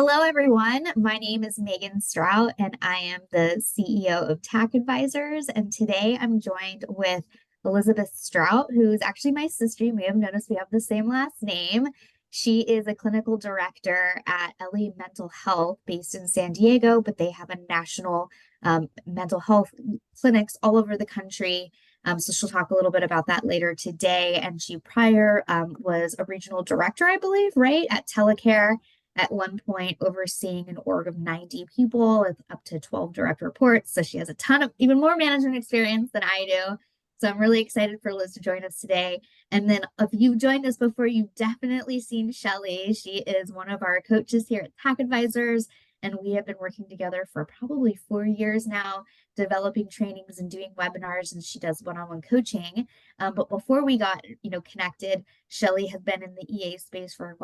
Hello, everyone. My name is Meagan Strout, and I am the CEO of Tack Advisors. And today I'm joined with Elizabeth Strout, who's actually my sister. You may have noticed we have the same last name. She is a clinical director at Ellie Mental Health based in San Diego, but they have a national mental health clinics all over the country. So she'll talk a little bit about that later today. And she prior was a regional director, I believe, right, at Telecare at one point, overseeing an org of 90 people with up to 12 direct reports. So she has a ton of even more management experience than I do. So I'm really excited for Liz to join us today. And then if you've joined us before, you've definitely seen Shelley. She is one of our coaches here at Tack Advisors. And we have been working together for probably 4 years now, developing trainings and doing webinars, and she does one-on-one coaching. But before we got, connected, Shelley has been in the EA space for,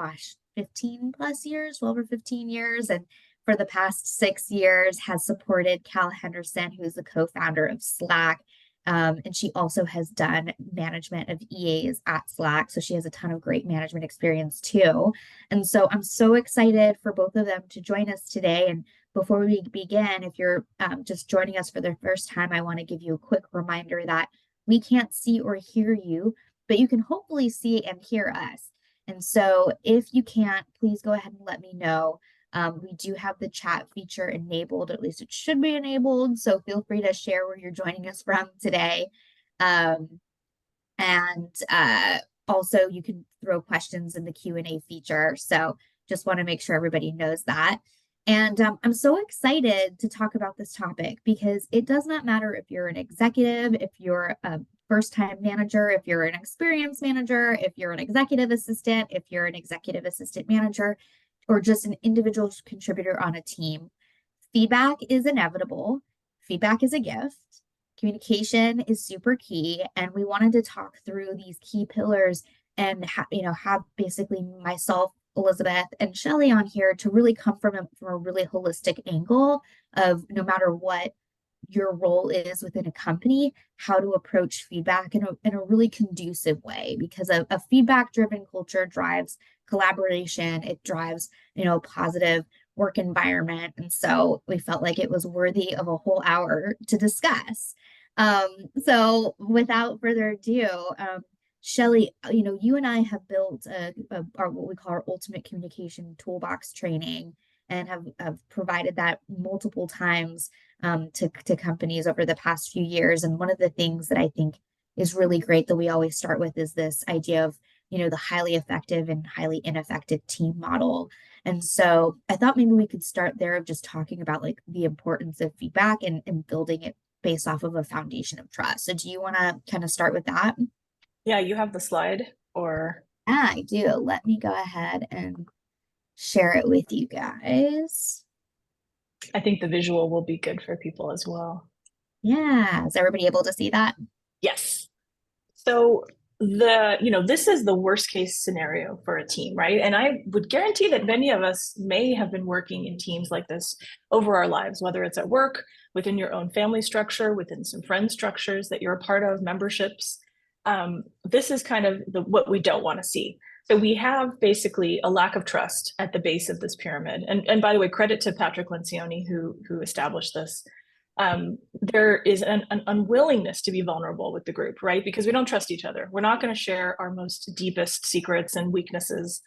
15 plus years, well over 15 years. And for the past 6 years has supported Cal Henderson, who's the co-founder of Slack. And she also has done management of EAs at Slack. So she has a ton of great management experience too. And so I'm so excited for both of them to join us today. And before we begin, if you're just joining us for the first time, I want to give you a quick reminder that we can't see or hear you, but you can hopefully see and hear us. And so if you can't, please go ahead and let me know. We do have the chat feature enabled, at least it should be enabled. So feel free to share where you're joining us from today. And also you can throw questions in the Q&A feature. So just want to make sure everybody knows that. And I'm so excited to talk about this topic because it does not matter if you're an executive, if you're a first-time manager, if you're an experienced manager, if you're an executive assistant, if you're an executive assistant manager, or just an individual contributor on a team. Feedback is inevitable. Feedback is a gift. Communication is super key. And we wanted to talk through these key pillars and have basically myself, Elizabeth, and Shelley on here to really come from a really holistic angle of no matter what your role is within a company, how to approach feedback in a really conducive way, because a feedback-driven culture drives collaboration, it drives, positive work environment. And so we felt like it was worthy of a whole hour to discuss. So without further ado, Shelley, you and I have built our what we call our ultimate communication toolbox training and have provided that multiple times to companies over the past few years. And one of the things that I think is really great that we always start with is this idea of, the highly effective and highly ineffective team model. And so I thought maybe we could start there of just talking about like the importance of feedback and building it based off of a foundation of trust. So do you want to kind of start with that? Yeah, you have the slide or? Yeah, I do. Let me go ahead and share it with you guys. I think the visual will be good for people as well. Yeah, is everybody able to see that? Yes. So this is the worst case scenario for a team, right? And I would guarantee that many of us may have been working in teams like this over our lives, whether it's at work, within your own family structure, within some friend structures that you're a part of, memberships. This is kind of what we don't want to see. So we have basically a lack of trust at the base of this pyramid. And by the way, credit to Patrick Lencioni who established this. There is an unwillingness to be vulnerable with the group, right? Because we don't trust each other. We're not going to share our most deepest secrets and weaknesses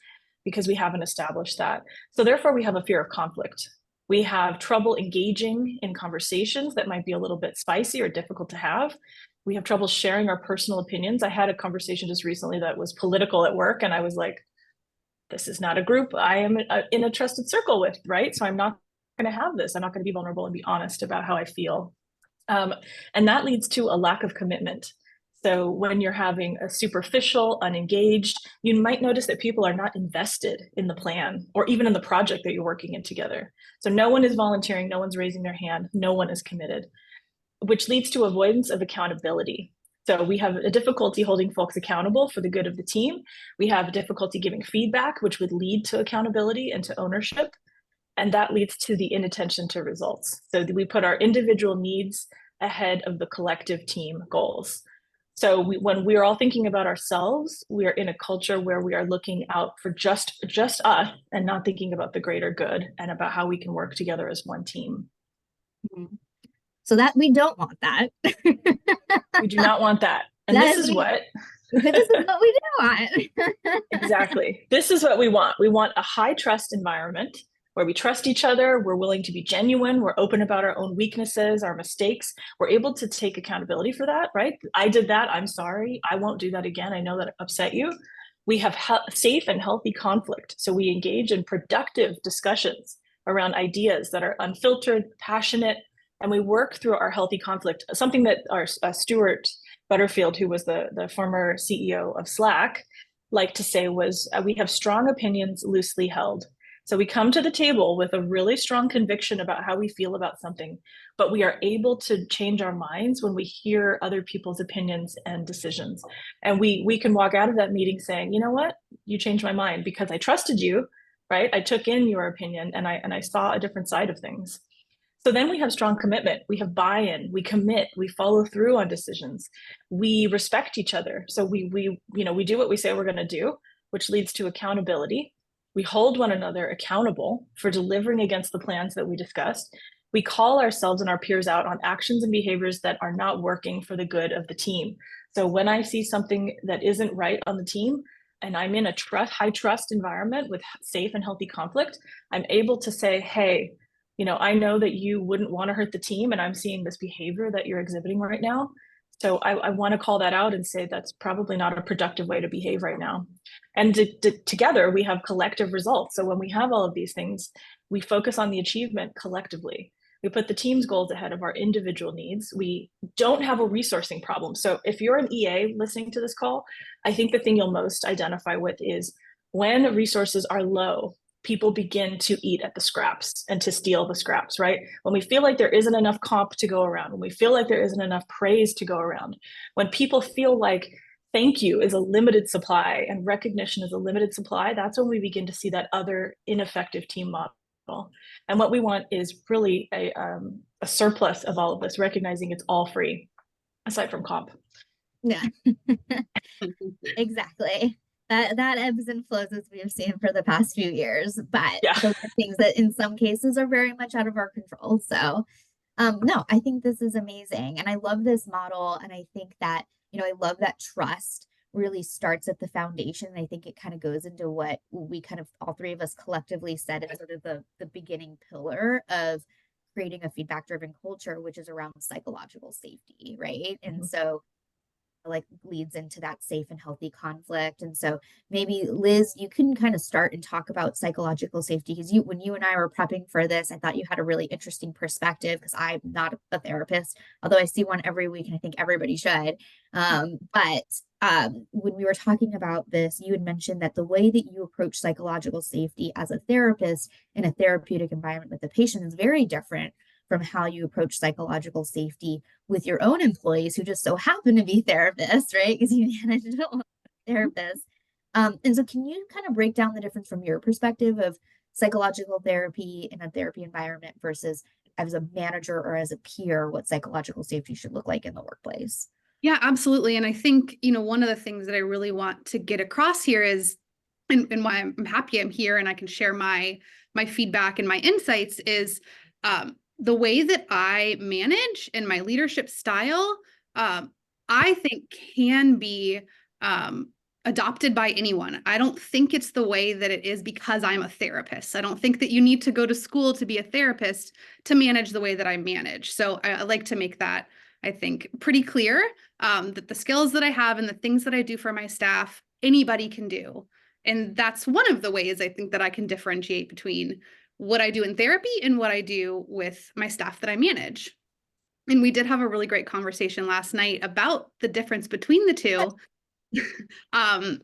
because we haven't established that. So therefore, we have a fear of conflict. We have trouble engaging in conversations that might be a little bit spicy or difficult to have. We have trouble sharing our personal opinions. I had a conversation just recently that was political at work, and I was like, this is not a group I am in a trusted circle with, right? So I'm not going to have this. I'm not going to be vulnerable and be honest about how I feel. And that leads to a lack of commitment. So when you're having a superficial, unengaged, you might notice that people are not invested in the plan or even in the project that you're working in together. So no one is volunteering, no one's raising their hand, no one is committed, which leads to avoidance of accountability. So we have a difficulty holding folks accountable for the good of the team. We have a difficulty giving feedback, which would lead to accountability and to ownership. And that leads to the inattention to results. So we put our individual needs ahead of the collective team goals. So when we are all thinking about ourselves, we are in a culture where we are looking out for just us and not thinking about the greater good and about how we can work together as one team. Mhm. So that we don't want that. We do not want that. And That this is is we what this is what we do want. exactly. This is what we want. We want a high trust environment where we trust each other, we're willing to be genuine, we're open about our own weaknesses, our mistakes, we're able to take accountability for that, right? I did that, I'm sorry, I won't do that again, I know that upset you. We have safe and healthy conflict, so we engage in productive discussions around ideas that are unfiltered, passionate, and we work through our healthy conflict. Something that our Stuart Butterfield, who was the former CEO of Slack, liked to say was, we have strong opinions loosely held. So we come to the table with a really strong conviction about how we feel about something, but we are able to change our minds when we hear other people's opinions and decisions. And we can walk out of that meeting saying, you know what, you changed my mind because I trusted you, right? I took in your opinion and I saw a different side of things. So then we have strong commitment, we have buy-in, we commit, we follow through on decisions, we respect each other. So we do what we say we're going to do, which leads to accountability. We hold one another accountable for delivering against the plans that we discussed. We call ourselves and our peers out on actions and behaviors that are not working for the good of the team. So when I see something that isn't right on the team, and I'm in a high trust environment with safe and healthy conflict, I'm able to say, hey, I know that you wouldn't want to hurt the team, and I'm seeing this behavior that you're exhibiting right now. So I want to call that out and say that's probably not a productive way to behave right now. And together we have collective results. So when we have all of these things, we focus on the achievement collectively. We put the team's goals ahead of our individual needs. We don't have a resourcing problem. So if you're an EA listening to this call, I think the thing you'll most identify with is when resources are low, people begin to eat at the scraps and to steal the scraps, right? When we feel like there isn't enough comp to go around, when we feel like there isn't enough praise to go around, when people feel like thank you is a limited supply and recognition is a limited supply, that's when we begin to see that other ineffective team model. And what we want is really a surplus of all of this, recognizing it's all free, aside from comp. Yeah, exactly. That ebbs and flows as we have seen for the past few years, but Yeah. those are things that in some cases are very much out of our control. So no, I think this is amazing. And I love this model. And I think that, I love that trust really starts at the foundation. I think it kind of goes into what we kind of all three of us collectively said as sort of the beginning pillar of creating a feedback driven culture, which is around psychological safety, right? And so like leads into that safe and healthy conflict. And so maybe Liz, you can kind of start and talk about psychological safety because when you and I were prepping for this, I thought you had a really interesting perspective because I'm not a therapist, although I see one every week and I think everybody should. But when we were talking about this, you had mentioned that the way that you approach psychological safety as a therapist in a therapeutic environment with the patient is very different from how you approach psychological safety with your own employees who just so happen to be therapists, right? Because you manage therapists. And so can you kind of break down the difference from your perspective of psychological therapy in a therapy environment versus as a manager or as a peer, what psychological safety should look like in the workplace? Yeah, absolutely. And I think, one of the things that I really want to get across here is, and why I'm happy I'm here and I can share my feedback and my insights is, the way that I manage and my leadership style, I think can be adopted by anyone. I don't think it's the way that it is because I'm a therapist. I don't think that you need to go to school to be a therapist to manage the way that I manage. So I like to make that, I think, pretty clear, that the skills that I have and the things that I do for my staff, anybody can do. And that's one of the ways I think that I can differentiate between what I do in therapy and what I do with my staff that I manage. And we did have a really great conversation last night about the difference between the two,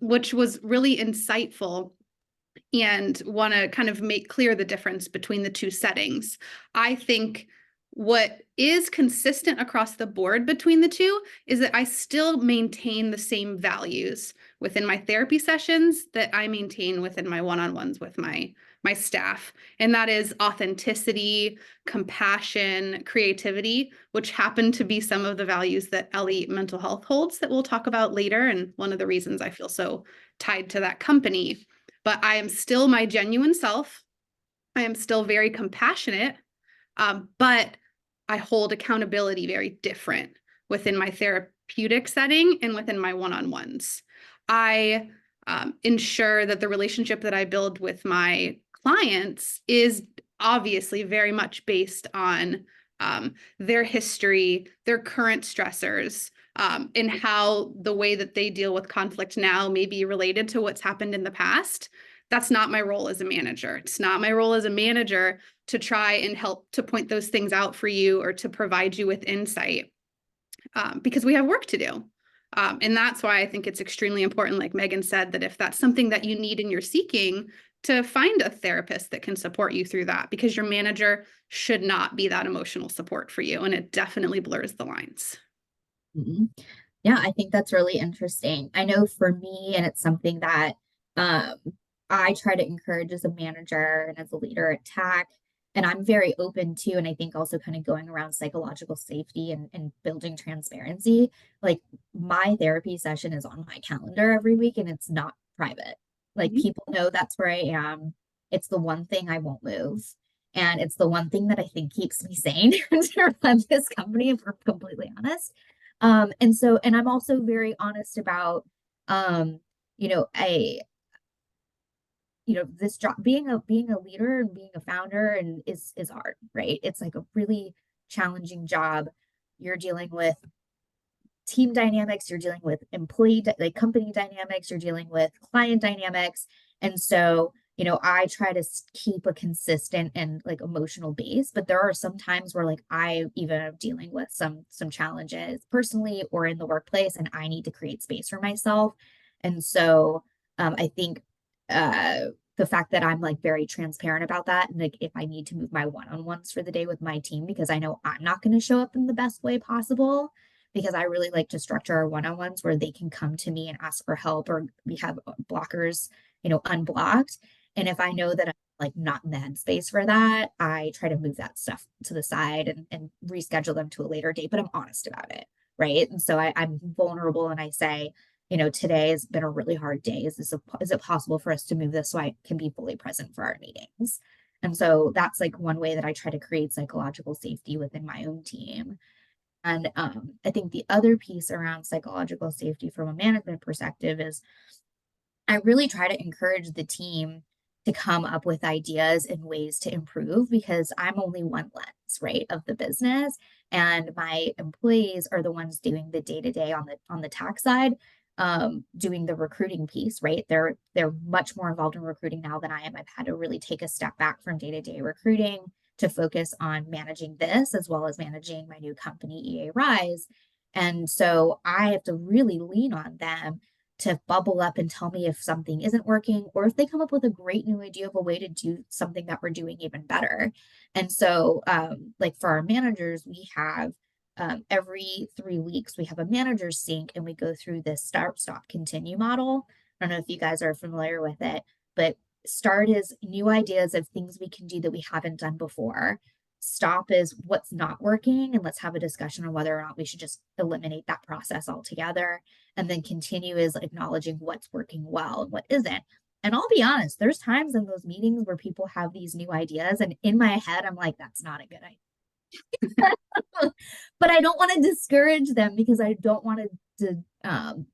which was really insightful, and want to kind of make clear the difference between the two settings. I think what is consistent across the board between the two is that I still maintain the same values, within my therapy sessions that I maintain within my one-on-ones with my staff. And that is authenticity, compassion, creativity, which happen to be some of the values that Ellie Mental Health holds that we'll talk about later. And one of the reasons I feel so tied to that company. But I am still my genuine self. I am still very compassionate, but I hold accountability very different within my therapeutic setting and within my one-on-ones. I ensure that the relationship that I build with my clients is obviously very much based on their history, their current stressors, and how the way that they deal with conflict now may be related to what's happened in the past. That's not my role as a manager. It's not my role as a manager to try and help to point those things out for you or to provide you with insight, because we have work to do. And that's why I think it's extremely important, like Meagan said, that if that's something that you need and you're seeking, to find a therapist that can support you through that, because your manager should not be that emotional support for you. And it definitely blurs the lines. Mhm. Yeah, I think that's really interesting. I know for me, and it's something that um, I try to encourage as a manager and as a leader at Tack, and I'm very open to, and I think also kind of going around psychological safety and building transparency. Like my therapy session is on my calendar every week and it's not private. Like people know that's where I am. It's the one thing I won't move. And it's the one thing that I think keeps me sane to run this company, if we're completely honest. And I'm also very honest about, you know, this job, being a leader and being a founder and is hard, right? It's like a really challenging job. You're dealing with team dynamics, you're dealing with like company dynamics, you're dealing with client dynamics. And so, I try to keep a consistent and like emotional base, but there are some times where like I even am dealing with some challenges personally or in the workplace, and I need to create space for myself. And so I think the fact that I'm like very transparent about that, and like if I need to move my one-on-ones for the day with my team because I know I'm not going to show up in the best way possible, because I really like to structure our one-on-ones where they can come to me and ask for help, or we have blockers, unblocked. And if I know that I'm like not in the headspace for that, I try to move that stuff to the side and reschedule them to a later date, but I'm honest about it. Right. And so I'm vulnerable and I say, today has been a really hard day. Is it possible for us to move this so I can be fully present for our meetings? And so that's like one way that I try to create psychological safety within my own team. And I think the other piece around psychological safety from a management perspective is I really try to encourage the team to come up with ideas and ways to improve, because I'm only one lens, right, of the business, and my employees are the ones doing the day to day on the tax side, doing the recruiting piece, right? They're much more involved in recruiting now than I am. I've had to really take a step back from day to day recruiting to focus on managing this as well as managing my new company, eaRISE. And so I have to really lean on them to bubble up and tell me if something isn't working, or if they come up with a great new idea of a way to do something that we're doing even better. And so, like for our managers, we have every 3 weeks, we have a manager's sync and we go through this start, stop, continue model. I don't know if you guys are familiar with it, but start is new ideas of things we can do that we haven't done before. Stop is what's not working, and let's have a discussion on whether or not we should just eliminate that process altogether. And then continue is acknowledging what's working well and what isn't. And I'll be honest, there's times in those meetings where people have these new ideas, and in my head, I'm like, that's not a good idea. But I don't want to discourage them because I don't want to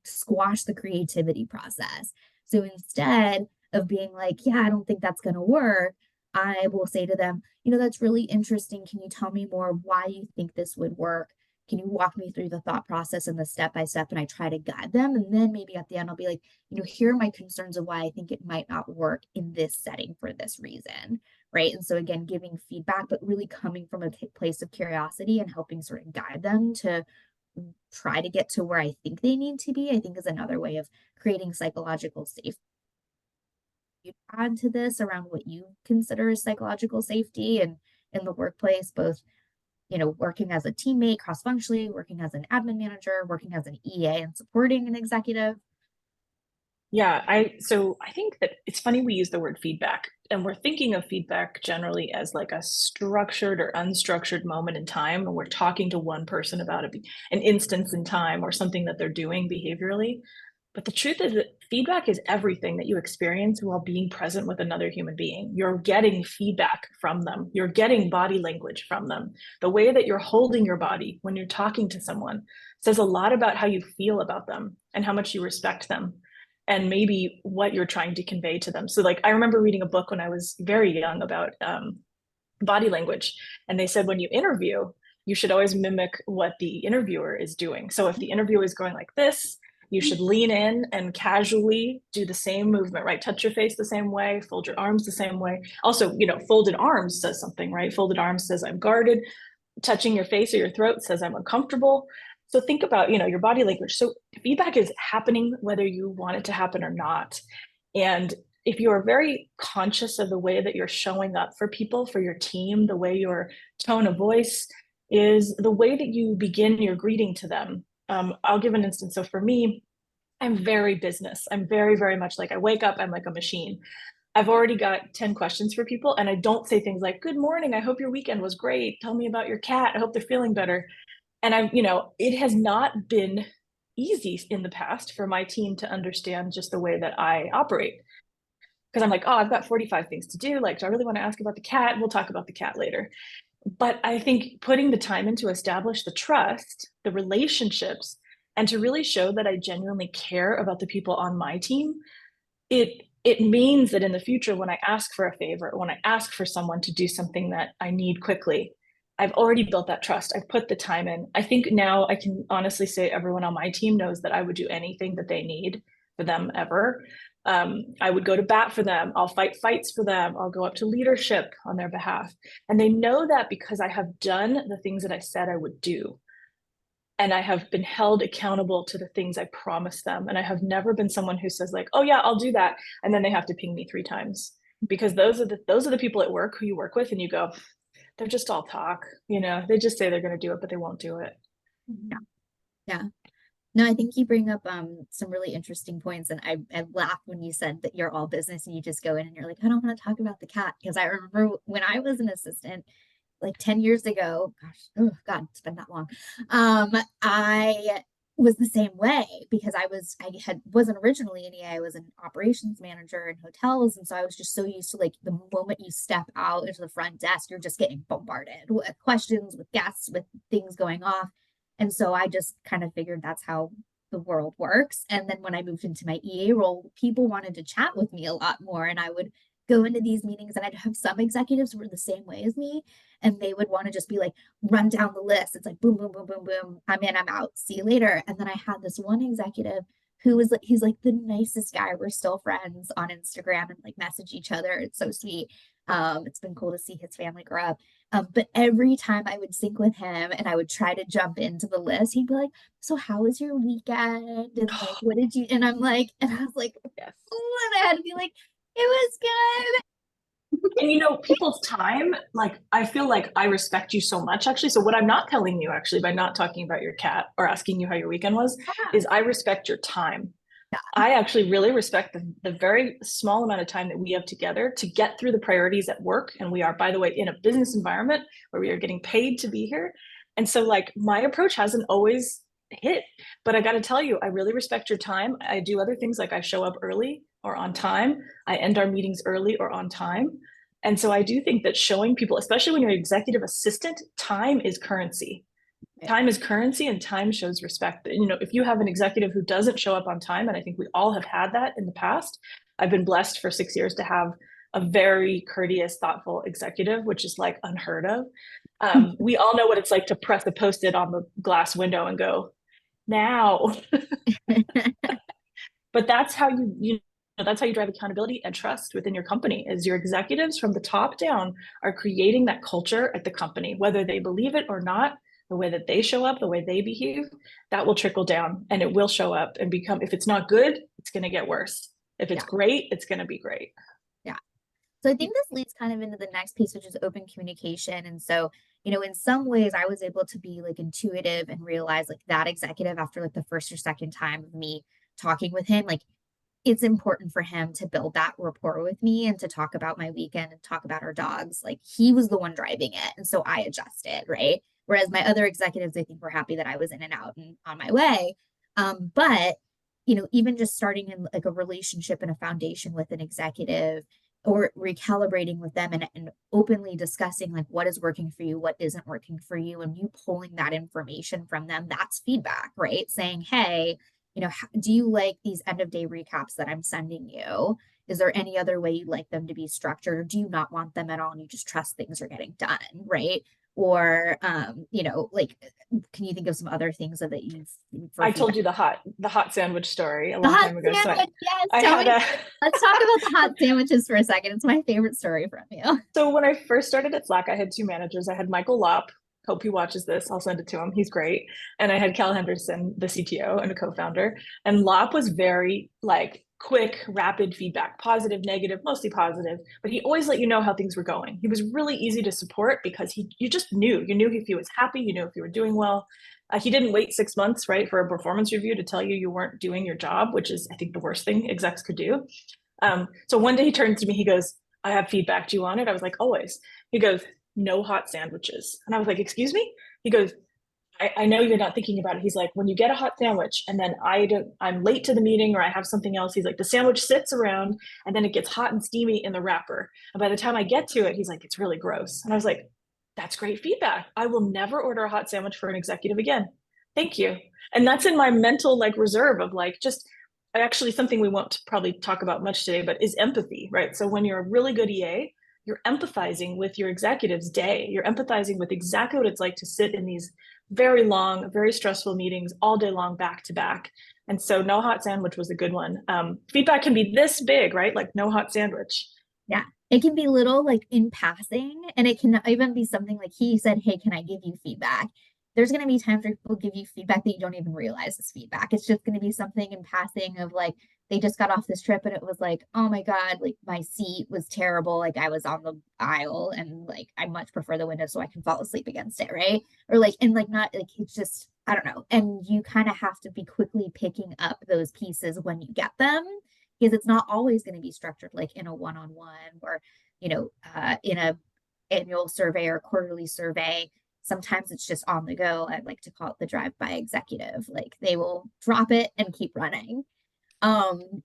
squash the creativity process. So instead of being like, yeah, I don't think that's going to work, I will say to them, that's really interesting. Can you tell me more why you think this would work? Can you walk me through the thought process and the step by step? And I try to guide them. And then maybe at the end, I'll be like, here are my concerns of why I think it might not work in this setting for this reason. Right. And so again, giving feedback, but really coming from a place of curiosity and helping sort of guide them to try to get to where I think they need to be, I think is another way of creating psychological safety. You add to this around what you consider as psychological safety and in the workplace, both working as a teammate cross-functionally, working as an admin manager, working as an EA and supporting an executive. Yeah, so I think that it's funny we use the word feedback, and we're thinking of feedback generally as like a structured or unstructured moment in time, and we're talking to one person about an instance in time or something that they're doing behaviorally. But the truth is that feedback is everything that you experience while being present with another human being. You're getting feedback from them. You're getting body language from them. The way that you're holding your body when you're talking to someone says a lot about how you feel about them and how much you respect them and maybe what you're trying to convey to them. So like I remember reading a book when I was very young about body language, and they said when you interview, you should always mimic what the interviewer is doing. So if the interviewer is going like this, you should lean in and casually do the same movement, right? Touch your face the same way, fold your arms the same way. Also, folded arms says something, right? Folded arms says I'm guarded. Touching your face or your throat says I'm uncomfortable. So think about, your body language. So feedback is happening whether you want it to happen or not. And if you are very conscious of the way that you're showing up for people, for your team, the way your tone of voice is, the way that you begin your greeting to them. I'll give an instance. So for me, I'm very business. I'm very, very much like I wake up, I'm like a machine. I've already got 10 questions for people, and I don't say things like, good morning, I hope your weekend was great. Tell me about your cat. I hope they're feeling better. And it has not been easy in the past for my team to understand just the way that I operate. Because I'm like, oh, I've got 45 things to do. Like, do I really want to ask about the cat? We'll talk about the cat later. But I think putting the time in to establish the trust, the relationships, and to really show that I genuinely care about the people on my team, it means that in the future, when I ask for a favor, when I ask for someone to do something that I need quickly, I've already built that trust. I've put the time in. I think now I can honestly say everyone on my team knows that I would do anything that they need for them ever. I would go to bat for them. I'll fight fights for them. I'll go up to leadership on their behalf. And they know that because I have done the things that I said I would do. And I have been held accountable to the things I promised them. And I have never been someone who says like, oh yeah, I'll do that. And then they have to ping me 3 times, because those are the people at work who you work with and you go, they're just all talk, they just say they're going to do it, but they won't do it. Yeah. Yeah. No, I think you bring up some really interesting points. And I laughed when you said that you're all business and you just go in and you're like, I don't want to talk about the cat. Because I remember when I was an assistant, like 10 years ago, gosh, oh God, it's been that long. I was the same way because wasn't originally an EA, I was an operations manager in hotels. And so I was just so used to like the moment you step out into the front desk, you're just getting bombarded with questions, with guests, with things going off. And so I just kind of figured that's how the world works. And then when I moved into my EA role, people wanted to chat with me a lot more. And I would go into these meetings and I'd have some executives who were the same way as me. And they would want to just be like, run down the list. It's like, boom, boom, boom, boom, boom. I'm in, I'm out. See you later. And then I had this one executive who was like, he's like the nicest guy. We're still friends on Instagram and like message each other. It's so sweet. It's been cool to see his family grow up. But every time I would sync with him and I would try to jump into the list, he'd be like, so how was your weekend? And like, what did you, and I'm like, and I was like, Yes. oh, and I had to be like, it was good. And people's time, like I feel like I respect you so much actually. So what I'm not telling you actually by not talking about your cat or asking you how your weekend was is I respect your time. I actually really respect the very small amount of time that we have together to get through the priorities at work. And we are, by the way, in a business environment where we are getting paid to be here. And so like my approach hasn't always hit, but I got to tell you, I really respect your time. I do other things like I show up early or on time. I end our meetings early or on time. And so I do think that showing people, especially when you're an executive assistant, time is currency. Time is currency and time shows respect. If you have an executive who doesn't show up on time, and I think we all have had that in the past, I've been blessed for 6 years to have a very courteous, thoughtful executive, which is like unheard of. We all know what it's like to press a post-it on the glass window and go, now. But that's how that's how you drive accountability and trust within your company, is your executives from the top down are creating that culture at the company, whether they believe it or not. The way that they show up, the way they behave, that will trickle down and it will show up and become, if it's not good, it's going to get worse. If it's great, it's going to be great. Yeah. So I think this leads kind of into the next piece, which is open communication. And so, in some ways I was able to be like intuitive and realize like that executive after like the first or second time of me talking with him, like it's important for him to build that rapport with me and to talk about my weekend and talk about our dogs. Like he was the one driving it. And so I adjusted, right? Whereas my other executives, I think, were happy that I was in and out and on my way. But even just starting in like a relationship and a foundation with an executive or recalibrating with them and openly discussing like what is working for you, what isn't working for you, and you pulling that information from them, that's feedback, right? Saying, hey, do you like these end of day recaps that I'm sending you? Is there any other way you'd like them to be structured? Or do you not want them at all and you just trust things are getting done, right? Or, like, can you think of some other things that for I told feedback? you the hot sandwich story a The long hot time ago. So sandwich, yes. I Tell had me. a Let's talk about the hot sandwiches for a second. It's my favorite story from you. so when I first started at Slack, I had two managers. I had Michael Lopp. Hope he watches this. I'll send it to him. He's great. And I had Cal Henderson, the CTO and a co-founder. And Lopp was very like quick, rapid feedback, positive, negative, mostly positive. But he always let you know how things were going. He was really easy to support because you just knew. You knew if he was happy. You knew if you were doing well. He didn't wait 6 months, right, for a performance review to tell you weren't doing your job, which is, I think, the worst thing execs could do. So one day he turns to me, he goes, I have feedback. Do you want it? I was like, always. He goes, no hot sandwiches. And I was like, excuse me? He goes, I know you're not thinking about it. He's like, when you get a hot sandwich and then I'm late to the meeting or I have something else, he's like, the sandwich sits around and then it gets hot and steamy in the wrapper. And by the time I get to it, he's like, it's really gross. And I was like, that's great feedback. I will never order a hot sandwich for an executive again. Thank you. And that's in my mental like reserve of like just actually something we won't probably talk about much today, but is empathy, right? So when you're a really good EA, you're empathizing with your executive's day. You're empathizing with exactly what it's like to sit in these very long, very stressful meetings all day long, back to back. And so no hot sandwich was a good one. Feedback can be this big, right? Like no hot sandwich. Yeah. It can be little like in passing, and it can even be something like he said, hey, can I give you feedback? There's going to be times where people give you feedback that you don't even realize is feedback. It's just going to be something in passing of like, they just got off this trip and it was like, oh my God, like my seat was terrible. Like I was on the aisle and like I much prefer the window so I can fall asleep against it, right? Or like, and like not like it's just, I don't know. And you kind of have to be quickly picking up those pieces when you get them because it's not always going to be structured like in a one-on-one or, in a annual survey or quarterly survey. Sometimes it's just on the go. I like to call it the drive-by executive. Like they will drop it and keep running.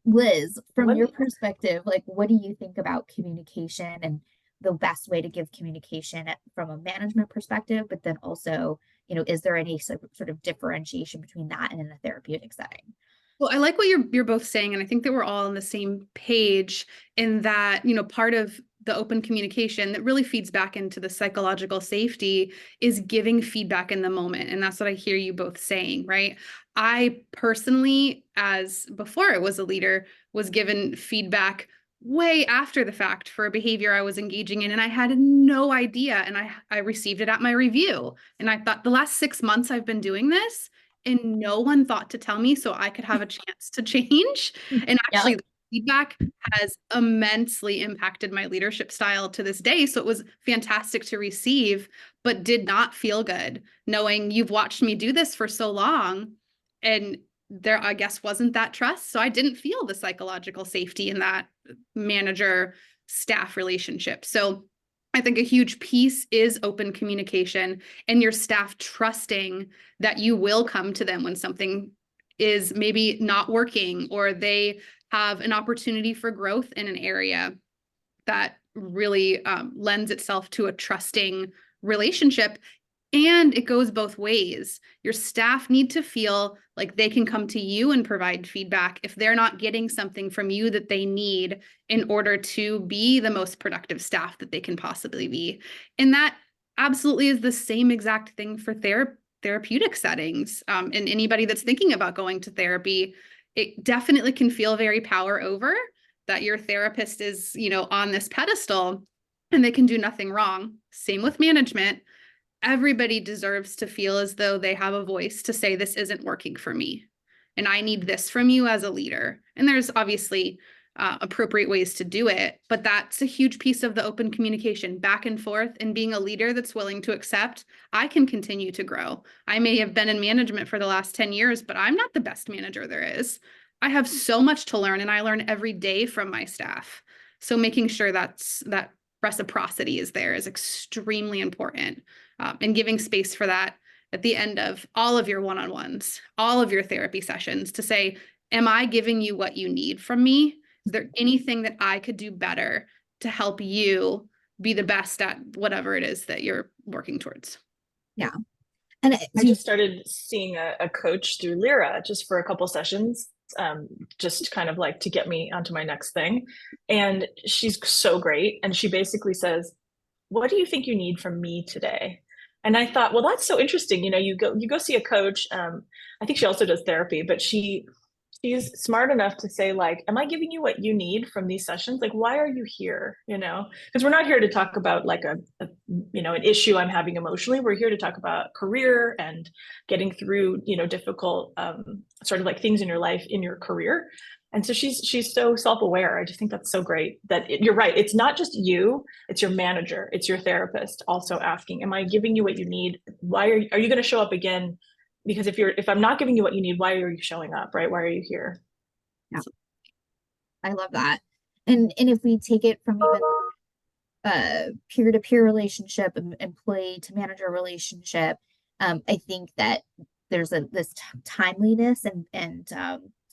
Liz, from your perspective, like what do you think about communication and the best way to give communication from a management perspective, but then also, is there any sort of differentiation between that and in a therapeutic setting? Well, I like what you're both saying, and I think that we're all on the same page in that, part of the open communication that really feeds back into the psychological safety is giving feedback in the moment. And that's what I hear you both saying, right? I personally, as before I was a leader, was given feedback way after the fact for a behavior I was engaging in, and I had no idea. And I received it at my review. And I thought the last 6 months I've been doing this, and no one thought to tell me so I could have a chance to change. And actually, Yeah. the feedback has immensely impacted my leadership style to this day. So it was fantastic to receive, but did not feel good knowing you've watched me do this for so long. And there, I guess, wasn't that trust. So I didn't feel the psychological safety in that manager staff relationship. So I think a huge piece is open communication and your staff trusting that you will come to them when something is maybe not working or they have an opportunity for growth in an area that really lends itself to a trusting relationship. And it goes both ways. Your staff need to feel like they can come to you and provide feedback if they're not getting something from you that they need in order to be the most productive staff that they can possibly be. And that absolutely is the same exact thing for therapeutic settings. And anybody that's thinking about going to therapy, it definitely can feel very power over that your therapist is, on this pedestal and they can do nothing wrong. Same with management. Everybody deserves to feel as though they have a voice to say, this isn't working for me. And I need this from you as a leader. And there's obviously appropriate ways to do it, but that's a huge piece of the open communication back and forth and being a leader that's willing to accept, I can continue to grow. I may have been in management for the last 10 years, but I'm not the best manager there is. I have so much to learn, and I learn every day from my staff. So making sure that reciprocity is there is extremely important, and giving space for that at the end of all of your one-on-ones, all of your therapy sessions, to say, am I giving you what you need from me? Is there anything that I could do better to help you be the best at whatever it is that you're working towards? Yeah. And I just started seeing a coach through Lyra just for a couple sessions, just kind of like to get me onto my next thing. And she's so great. And she basically says, what do you think you need from me today? And I thought, well, that's so interesting. You go see a coach. I think she also does therapy, but she's smart enough to say, like, am I giving you what you need from these sessions? Like, why are you here? Because we're not here to talk about like an issue I'm having emotionally. We're here to talk about career and getting through, difficult sort of like things in your life, in your career. And so she's so self-aware. I just think that's so great that you're right. It's not just you, it's your manager, it's your therapist also asking, am I giving you what you need? Why are you going to show up again? Because if I'm not giving you what you need, why are you showing up, right? Why are you here? yeah, I love that. And if we take it from even peer-to-peer relationship, employee to manager relationship, I think that there's this timeliness and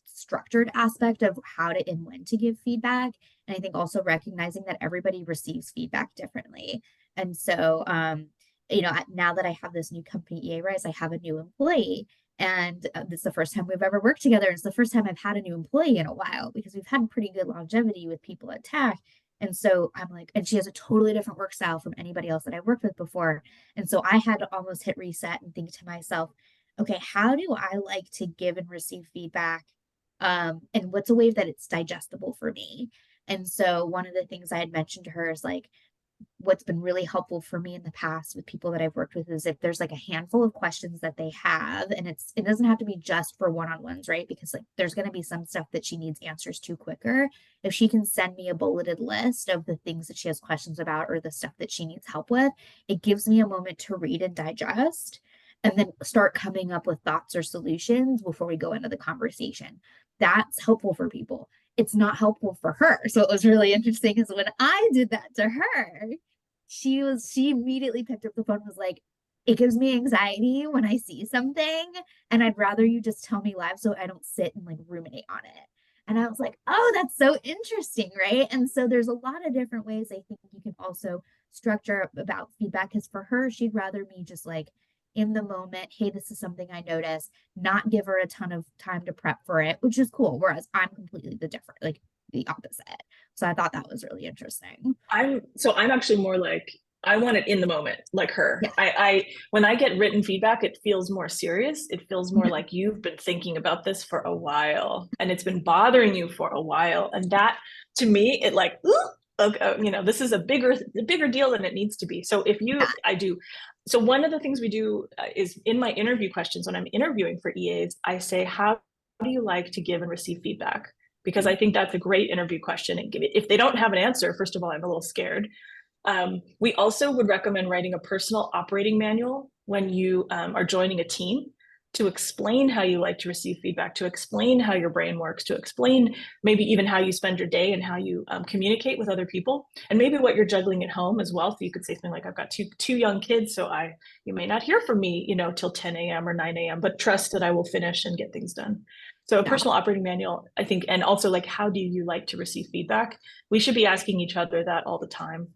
structured aspect of how to and when to give feedback. And I think also recognizing that everybody receives feedback differently. And so now that I have this new company, eaRISE, I have a new employee. And this is the first time we've ever worked together. It's the first time I've had a new employee in a while, because we've had pretty good longevity with people at Tack. And so I'm like, and she has a totally different work style from anybody else that I've worked with before. And so I had to almost hit reset and think to myself, okay, how do I like to give and receive feedback? And what's a way that it's digestible for me? And so one of the things I had mentioned to her is like, what's been really helpful for me in the past with people that I've worked with is if there's like a handful of questions that they have, and it doesn't have to be just for one-on-ones, right? Because like there's going to be some stuff that she needs answers to quicker. If she can send me a bulleted list of the things that she has questions about or the stuff that she needs help with, it gives me a moment to read and digest and then start coming up with thoughts or solutions before we go into the conversation. That's helpful for people. It's not helpful for her. So it was really interesting because when I did that to her, she immediately picked up the phone and was like, it gives me anxiety when I see something, and I'd rather you just tell me live so I don't sit and like ruminate on it. And I was like, oh, that's so interesting, right? And so there's a lot of different ways I think you can also structure about feedback, because for her, she'd rather me just like in the moment, hey, this is something I noticed, not give her a ton of time to prep for it, which is cool. Whereas I'm completely the opposite. So I thought that was really interesting. I'm actually more like, I want it in the moment, like her. Yeah. I when I get written feedback, it feels more serious. It feels more Yeah. like you've been thinking about this for a while and it's been bothering you for a while. And that, to me, it like, ooh, okay, this is a bigger deal than it needs to be. So I do. So one of the things we do is in my interview questions when I'm interviewing for EAs, I say, how do you like to give and receive feedback? Because I think that's a great interview question. And if they don't have an answer, first of all, I'm a little scared. We also would recommend writing a personal operating manual when you are joining a team, to explain how you like to receive feedback, to explain how your brain works, to explain maybe even how you spend your day and how you communicate with other people, and maybe what you're juggling at home as well. So you could say something like, I've got two young kids, so you may not hear from me, till 10 a.m. or 9 a.m., but trust that I will finish and get things done. So a personal operating manual, I think, and also like, how do you like to receive feedback? We should be asking each other that all the time.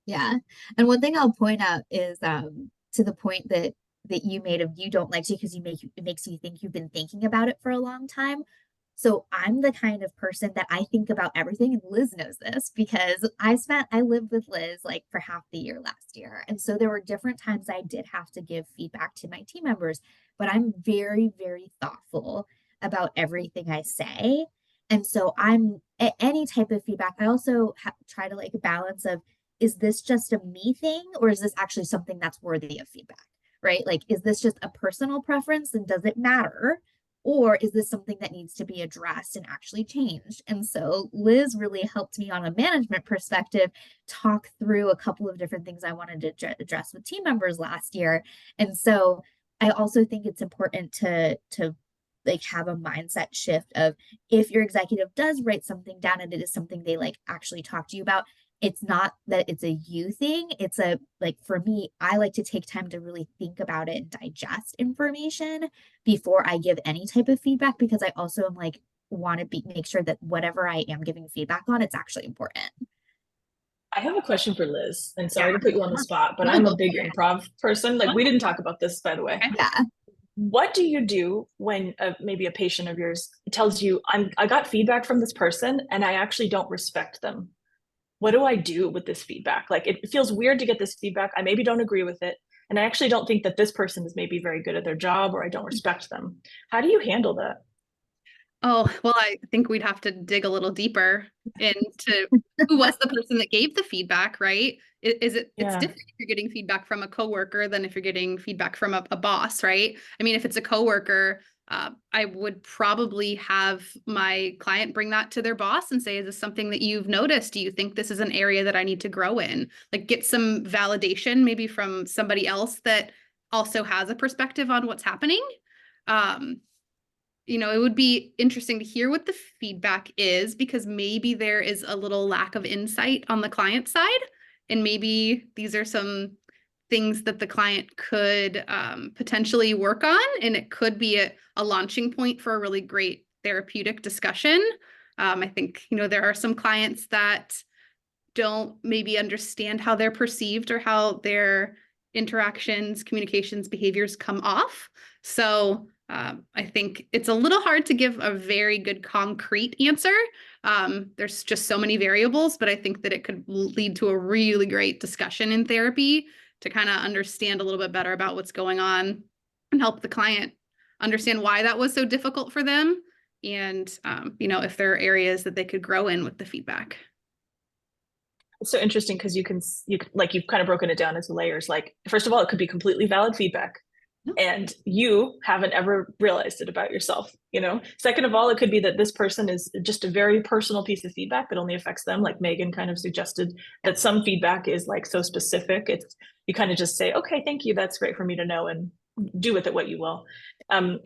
Yeah. And one thing I'll point out is to the point that you made of you don't like to because it makes you think you've been thinking about it for a long time. So I'm the kind of person that I think about everything, and Liz knows this because I lived with Liz like for half the year last year. And so there were different times I did have to give feedback to my team members, but I'm very, very thoughtful about everything I say. And so I'm at any type of feedback, I also try to like balance of, is this just a me thing, or is this actually something that's worthy of feedback, right? Like, is this just a personal preference and does it matter? Or is this something that needs to be addressed and actually changed? And so Liz really helped me on a management perspective talk through a couple of different things I wanted to address with team members last year. And so I also think it's important to like have a mindset shift of, if your executive does write something down and it is something they like actually talk to you about, it's not that it's a you thing. It's a, like, for me, I like to take time to really think about it and digest information before I give any type of feedback, because I also am like, want to make sure that whatever I am giving feedback on, it's actually important. I have a question for Liz, and Yeah. sorry to put you on the spot, but No, I'm a go big for it. improv person. Like, we didn't talk about this, by the way. Okay. Yeah. What do you do when maybe a patient of yours tells you, I got feedback from this person and I actually don't respect them? What do I do with this feedback? Like, it feels weird to get this feedback. I maybe don't agree with it. And I actually don't think that this person is maybe very good at their job, or I don't respect them. How do you handle that? Oh, well, I think we'd have to dig a little deeper into who was the person that gave the feedback, right? It's Yeah. different if you're getting feedback from a coworker than if you're getting feedback from a boss, right? I mean, if it's a coworker, I would probably have my client bring that to their boss and say, is this something that you've noticed? Do you think this is an area that I need to grow in? Like, get some validation maybe from somebody else that also has a perspective on what's happening. Um, it would be interesting to hear what the feedback is, because maybe there is a little lack of insight on the client side. And maybe these are some things that the client could potentially work on. And it could be a launching point for a really great therapeutic discussion. I think, there are some clients that don't maybe understand how they're perceived or how their interactions, communications, behaviors come off. So I think it's a little hard to give a very good concrete answer. There's just so many variables, but I think that it could lead to a really great discussion in therapy to kind of understand a little bit better about what's going on and help the client understand why that was so difficult for them. And, if there are areas that they could grow in with the feedback. It's so interesting because like, you've kind of broken it down into layers. Like, first of all, it could be completely valid feedback, and you haven't ever realized it about yourself. Second of all, it could be that this person is just a very personal piece of feedback that only affects them. Like Meagan kind of suggested, that some feedback is like so specific, it's, you kind of just say, okay, thank you, that's great for me to know, and do with it what you will.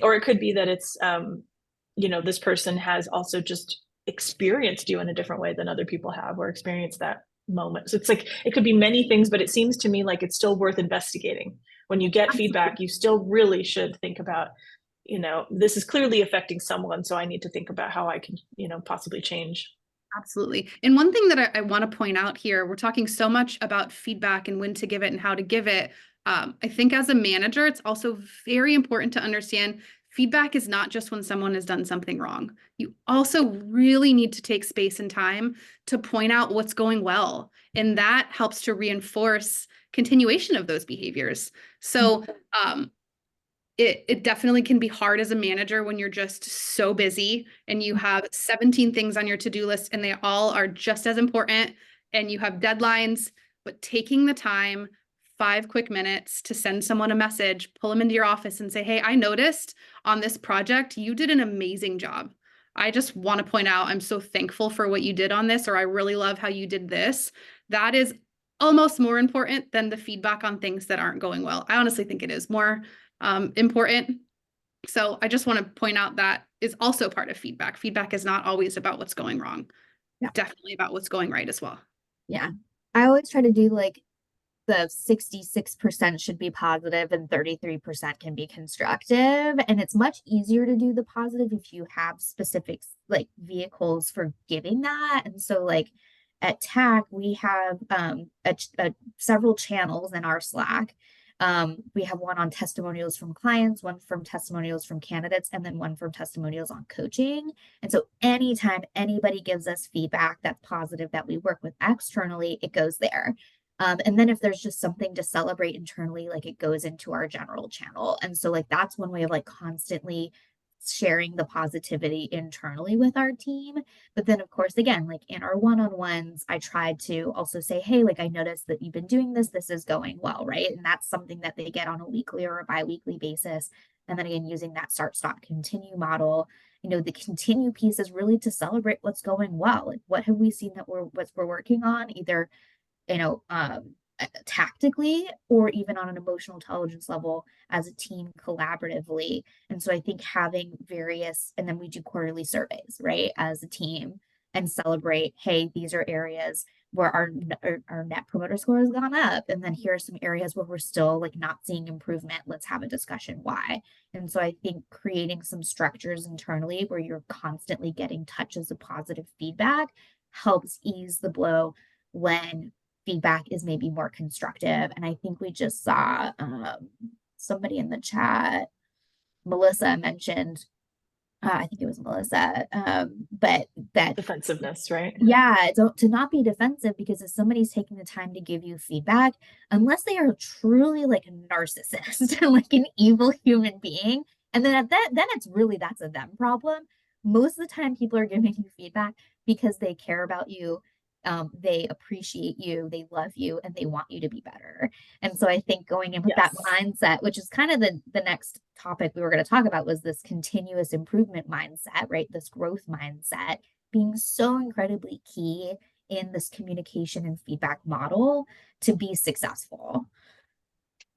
Or it could be that it's this person has also just experienced you in a different way than other people have, or experienced that moment. So it's like, it could be many things, but it seems to me like it's still worth investigating. When you get feedback, you still really should think about, this is clearly affecting someone, so I need to think about how I can, possibly change. Absolutely. And one thing that I want to point out here, we're talking so much about feedback and when to give it and how to give it. I think as a manager, it's also very important to understand feedback is not just when someone has done something wrong. You also really need to take space and time to point out what's going well. And that helps to reinforce continuation of those behaviors. So it definitely can be hard as a manager when you're just so busy and you have 17 things on your to-do list and they all are just as important and you have deadlines, but taking the time, 5 quick minutes to send someone a message, pull them into your office and say, hey, I noticed on this project, you did an amazing job. I just want to point out, I'm so thankful for what you did on this, or I really love how you did this. That is almost more important than the feedback on things that aren't going well. I honestly think it is more important. So I just want to point out that is also part of feedback. Feedback is not always about what's going wrong. Yeah. Definitely about what's going right as well. Yeah. I always try to do like the 66% should be positive and 33% can be constructive. And it's much easier to do the positive if you have specific like vehicles for giving that. And so like at Tack, we have several channels in our Slack. We have one on testimonials from clients, one from testimonials from candidates, and then one from testimonials on coaching. And so anytime anybody gives us feedback that's positive that we work with externally, it goes there. And then if there's just something to celebrate internally, like it goes into our general channel. And so like that's one way of like constantly sharing the positivity internally with our team. But then of course, again, like in our one-on-ones, I tried to also say, hey, like I noticed that you've been doing this, this is going well, right? And that's something that they get on a weekly or a bi-weekly basis. And then again, using that start, stop, continue model, the continue piece is really to celebrate what's going well. Like what have we seen that we're working on, either tactically or even on an emotional intelligence level as a team collaboratively. And so I think having various, and then we do quarterly surveys, right, as a team and celebrate, hey, these are areas where our net promoter score has gone up. And then here are some areas where we're still like not seeing improvement. Let's have a discussion why. And so I think creating some structures internally where you're constantly getting touches of positive feedback helps ease the blow when feedback is maybe more constructive. And I think we just saw somebody in the chat, Melissa mentioned, I think it was Melissa, but that Defensiveness, right? yeah, to not be defensive, because if somebody's taking the time to give you feedback, unless they are truly like a narcissist, like an evil human being, and then then it's really that's a them problem. Most of the time, people are giving you feedback because they care about you, they appreciate you, they love you, and they want you to be better. And so I think going in with that Yes. mindset, which is kind of the next topic we were going to talk about, was this continuous improvement mindset, right? This growth mindset being so incredibly key in this communication and feedback model to be successful.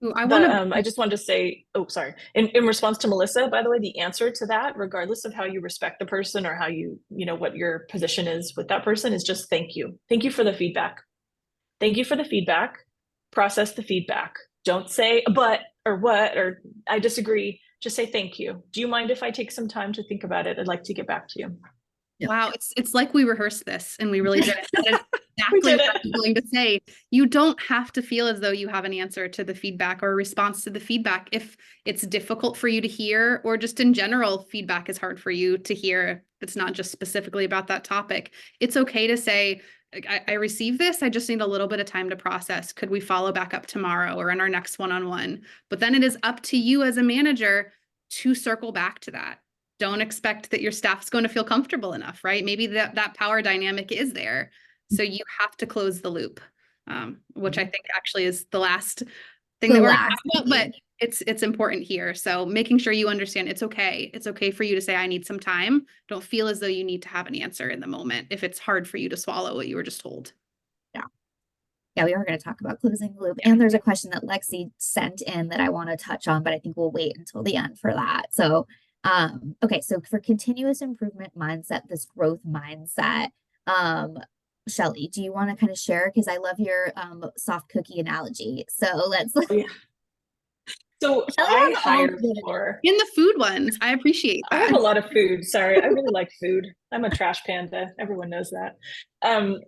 Ooh, I want to. I just wanted to say, oh, sorry. In response to Melissa, by the way, the answer to that, regardless of how you respect the person or how you know, what your position is with that person, is just thank you. Thank you for the feedback. Thank you for the feedback. Process the feedback. Don't say but or what or I disagree. Just say thank you. Do you mind if I take some time to think about it? I'd like to get back to you. Yep. Wow, it's like we rehearsed this and we really did it. That is We exactly did what it. I'm going to say. You don't have to feel as though you have an answer to the feedback or a response to the feedback. If it's difficult for you to hear, or just in general, feedback is hard for you to hear, it's not just specifically about that topic. It's okay to say, I received this. I just need a little bit of time to process. Could we follow back up tomorrow or in our next one-on-one? But then it is up to you as a manager to circle back to that. Don't expect that your staff's going to feel comfortable enough, right? Maybe that power dynamic is there. So you have to close the loop, which I think actually is the last thing The that we're going to last talk about, but it's important here. So making sure you understand it's okay. It's okay for you to say, I need some time. Don't feel as though you need to have an answer in the moment if it's hard for you to swallow what you were just told. Yeah, we are going to talk about closing the loop. And there's a question that Lexi sent in that I want to touch on, but I think we'll wait until the end for that. So, okay, so for continuous improvement mindset, this growth mindset, Shelley, do you want to kind of share? Because I love your soft cookie analogy. So let's. Oh, yeah. So Shelley I has all hire the for. In the food ones, I appreciate I that. have a lot of food. Sorry, I really like food. I'm a trash panda. Everyone knows that.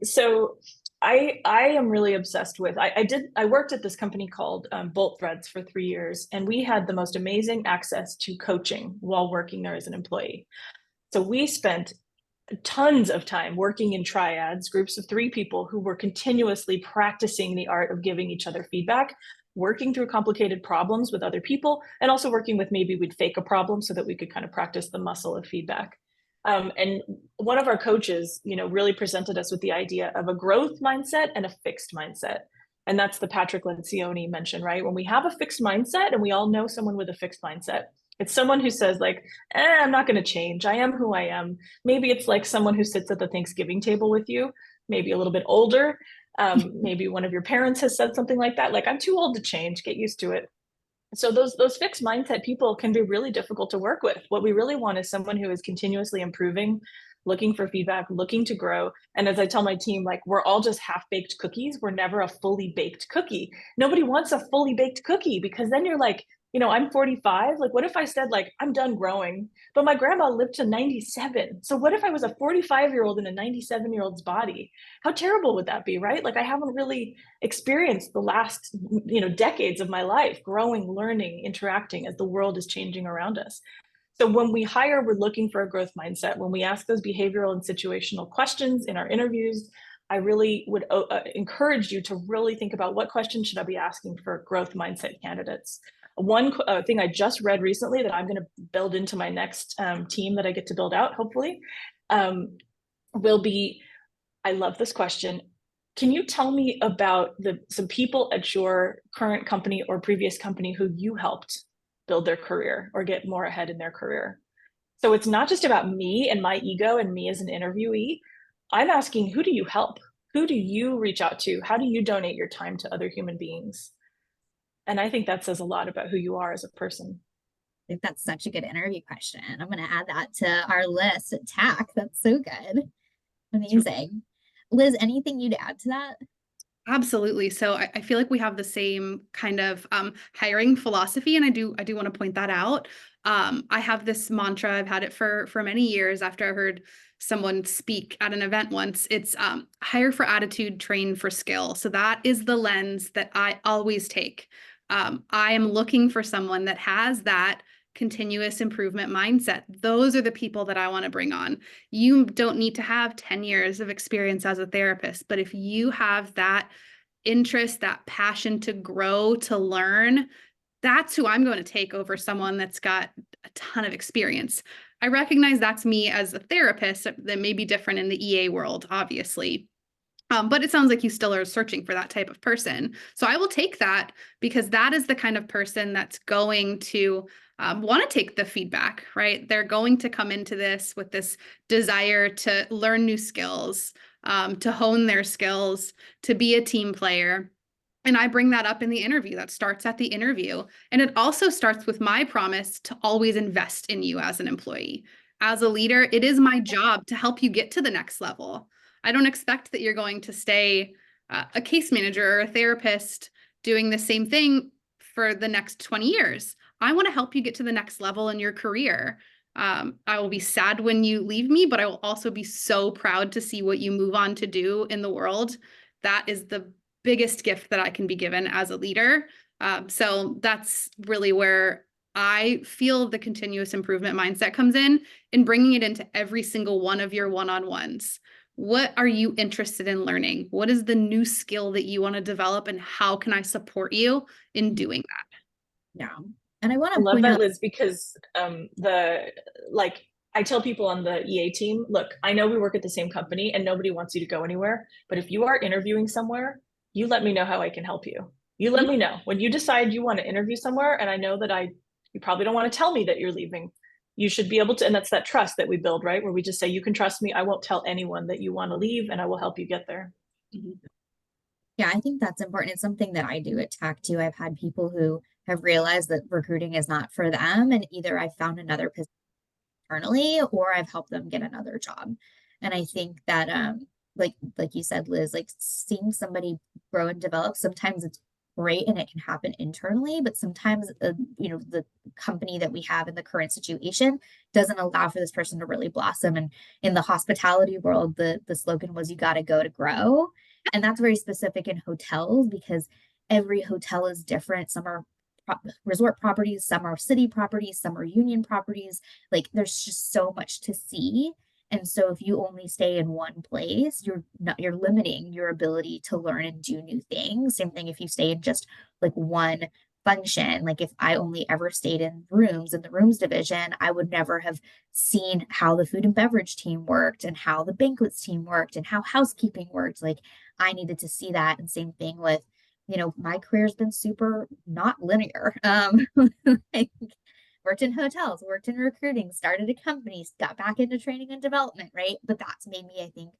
So I am really obsessed with. I worked at this company called Bolt Threads for 3 years, and we had the most amazing access to coaching while working there as an employee. So we spent tons of time working in triads, groups of 3 people who were continuously practicing the art of giving each other feedback, working through complicated problems with other people, and also working with, maybe we'd fake a problem so that we could kind of practice the muscle of feedback. And one of our coaches, really presented us with the idea of a growth mindset and a fixed mindset. And that's the Patrick Lencioni mentioned, right? When we have a fixed mindset, and we all know someone with a fixed mindset, it's someone who says like, I'm not going to change. I am who I am. Maybe it's like someone who sits at the Thanksgiving table with you, maybe a little bit older. Maybe one of your parents has said something like that, like, I'm too old to change, get used to it. So those fixed mindset people can be really difficult to work with. What we really want is someone who is continuously improving, looking for feedback, looking to grow. And as I tell my team, like, we're all just half-baked cookies. We're never a fully baked cookie. Nobody wants a fully baked cookie, because then you're like, I'm 45. Like, what if I said, like, I'm done growing, but my grandma lived to 97. So what if I was a 45-year-old in a 97-year-old's body? How terrible would that be, right? Like, I haven't really experienced the last, decades of my life growing, learning, interacting as the world is changing around us. So when we hire, we're looking for a growth mindset. When we ask those behavioral and situational questions in our interviews, I really would encourage you to really think about, what questions should I be asking for growth mindset candidates. One thing I just read recently that I'm going to build into my next team that I get to build out, hopefully, will be, I love this question. Can you tell me about some people at your current company or previous company who you helped build their career or get more ahead in their career? So it's not just about me and my ego and me as an interviewee. I'm asking, who do you help? who do you reach out to? How do you donate your time to other human beings? And I think that says a lot about who you are as a person. I think that's such a good interview question. I'm going to add that to our list at TAC. That's so good. Amazing. Liz, anything you'd add to that? Absolutely. So I feel like we have the same kind of hiring philosophy, and I do want to point that out. I have this mantra. I've had it for many years. After I heard someone speak at an event once, it's hire for attitude, train for skill. So that is the lens that I always take. I am looking for someone that has that continuous improvement mindset. Those are the people that I want to bring on. You don't need to have 10 years of experience as a therapist, but if you have that interest, that passion to grow, to learn, that's who I'm going to take over someone that's got a ton of experience. I recognize that's me as a therapist that may be different in the EA world, obviously. But it sounds like you still are searching for that type of person. So I will take that, because that is the kind of person that's going to want to take the feedback, right? They're going to come into this with this desire to learn new skills, to hone their skills, to be a team player. And I bring that up in the interview. That starts at the interview. And it also starts with my promise to always invest in you as an employee. As a leader, it is my job to help you get to the next level. I don't expect that you're going to stay a case manager or a therapist doing the same thing for the next 20 years. I want to help you get to the next level in your career. I will be sad when you leave me, but I will also be so proud to see what you move on to do in the world. That is the biggest gift that I can be given as a leader. So that's really where I feel the continuous improvement mindset comes in bringing it into every single one of your one-on-ones. What are you interested in learning? What is the new skill that you want to develop, and how can I support you in doing that? Yeah. And I want I to love point that, out, Liz, because I tell people on the EA team, look, I know we work at the same company and nobody wants you to go anywhere, but if you are interviewing somewhere, you let me know how I can help you. You let me know when you decide you want to interview somewhere, and I know that you probably don't want to tell me that you're leaving. You should be able to, and that's that trust that we build, right? Where we just say, you can trust me. I won't tell anyone that you want to leave, and I will help you get there. yeah, I think that's important. It's something that I do at TAC too. I've had people who have realized that recruiting is not for them, and either I found another position internally or I've helped them get another job. And I think that like you said, Liz, like seeing somebody grow and develop, sometimes it's great and it can happen internally, but sometimes the company that we have in the current situation doesn't allow for this person to really blossom. And in the hospitality world, the slogan was, you got to go to grow. And that's very specific in hotels, because every hotel is different. Some are resort properties, some are city properties, some are union properties. Like there's just so much to see. And so if you only stay in one place, you're limiting your ability to learn and do new things. Same thing if you stay in just like one function. Like if I only ever stayed in the rooms division, I would never have seen how the food and beverage team worked and how the banquets team worked and how housekeeping worked. Like I needed to see that. And same thing with, my career's been super not linear. Like, worked in hotels, worked in recruiting, started a company, got back into training and development, right? But that's made me, I think,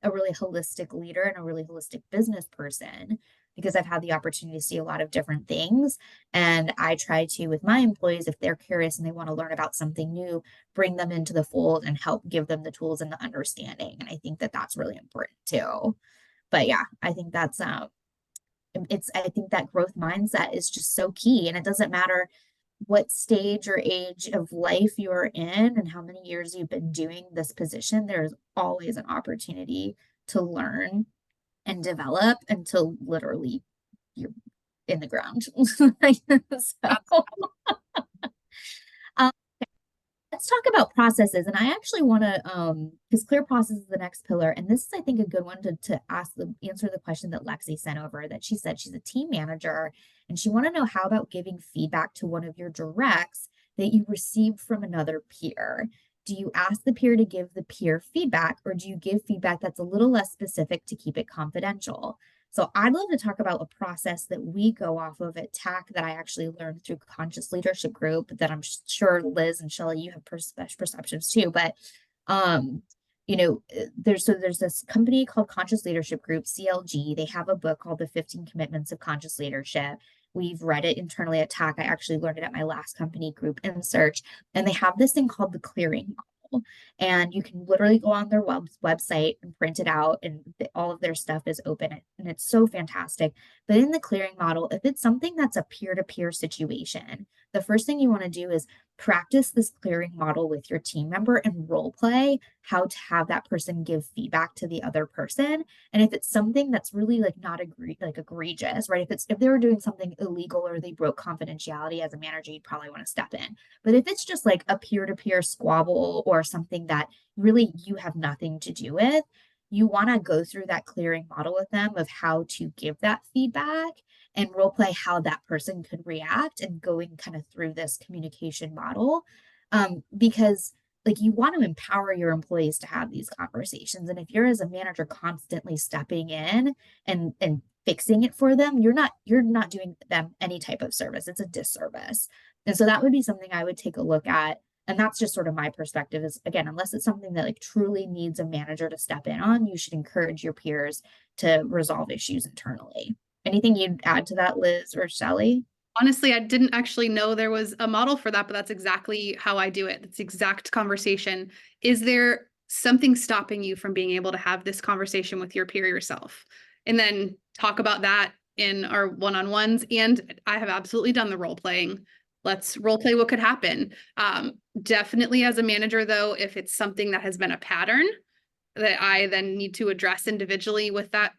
a really holistic leader and a really holistic business person, because I've had the opportunity to see a lot of different things. And I try to, with my employees, if they're curious and they want to learn about something new, bring them into the fold and help give them the tools and the understanding. And I think that that's really important too. But yeah, I think I think that growth mindset is just so key. And it doesn't matter what stage or age of life you're in and how many years you've been doing this position, there's always an opportunity to learn and develop until literally you're in the ground. So, let's talk about processes. And I actually want to, because clear process is the next pillar. And this is, I think, a good one to answer the question that Lexi sent over, that she said she's a team manager and she want to know, how about giving feedback to one of your directs that you received from another peer? Do you ask the peer to give the peer feedback, or do you give feedback that's a little less specific to keep it confidential? So I'd love to talk about a process that we go off of at TAC that I actually learned through Conscious Leadership Group that I'm sure Liz and Shelley, you have perceptions too. But there's this company called Conscious Leadership Group, CLG. They have a book called The 15 Commitments of Conscious Leadership. We've read it internally at Tack. I actually learned it at my last company, Group and Search. And they have this thing called the clearing model. And you can literally go on their website and print it out, and all of their stuff is open, and it's so fantastic. But in the clearing model, if it's something that's a peer-to-peer situation, the first thing you want to do is practice this clearing model with your team member and role play how to have that person give feedback to the other person. And if it's something that's really like not egregious, right? If they were doing something illegal or they broke confidentiality as a manager, you'd probably want to step in. But if it's just like a peer-to-peer squabble or something that really you have nothing to do with, you want to go through that clearing model with them of how to give that feedback and role play how that person could react, and going kind of through this communication model. Because like, you want to empower your employees to have these conversations. And if you're, as a manager, constantly stepping in and fixing it for them, you're not doing them any type of service. It's a disservice. And so that would be something I would take a look at. And that's just sort of my perspective is, again, unless it's something that like truly needs a manager to step in on, you should encourage your peers to resolve issues internally. Anything you'd add to that, Liz or Shelley? Honestly, I didn't actually know there was a model for that, but that's exactly how I do it. It's the exact conversation. Is there something stopping you from being able to have this conversation with your peer yourself? And then talk about that in our one-on-ones. And I have absolutely done the role playing. Let's role play what could happen. Definitely as a manager, though, if it's something that has been a pattern that I then need to address individually with that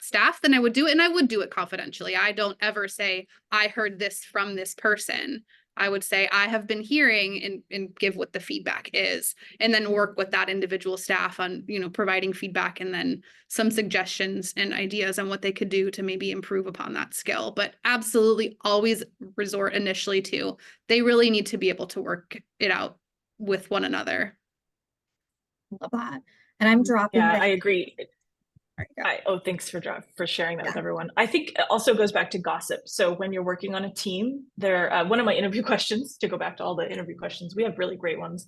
staff, then I would do it, and I would do it confidentially. I don't ever say, I heard this from this person. I would say, I have been hearing, and give what the feedback is, and then work with that individual staff on, providing feedback, and then some suggestions and ideas on what they could do to maybe improve upon that skill. But absolutely always resort initially to, they really need to be able to work it out with one another. Love that. And I'm dropping. Yeah, I agree. Right, Thanks for sharing that with everyone. I think it also goes back to gossip. So when you're working on a team, one of my interview questions, to go back to all the interview questions, we have really great ones,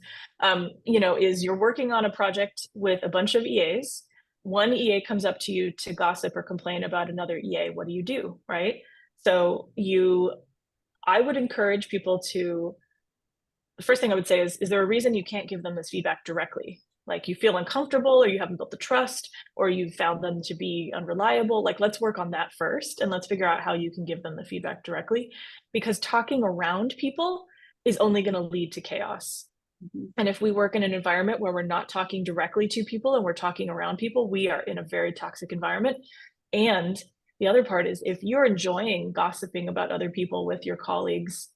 is you're working on a project with a bunch of EAs. One EA comes up to you to gossip or complain about another EA. What do you do, right? So I would encourage people to, the first thing I would say is there a reason you can't give them this feedback directly? Like, you feel uncomfortable, or you haven't built the trust, or you found them to be unreliable. Like, let's work on that first, and let's figure out how you can give them the feedback directly, because talking around people is only going to lead to chaos. Mm-hmm. And if we work in an environment where we're not talking directly to people and we're talking around people, we are in a very toxic environment. And the other part is, if you're enjoying gossiping about other people with your colleagues,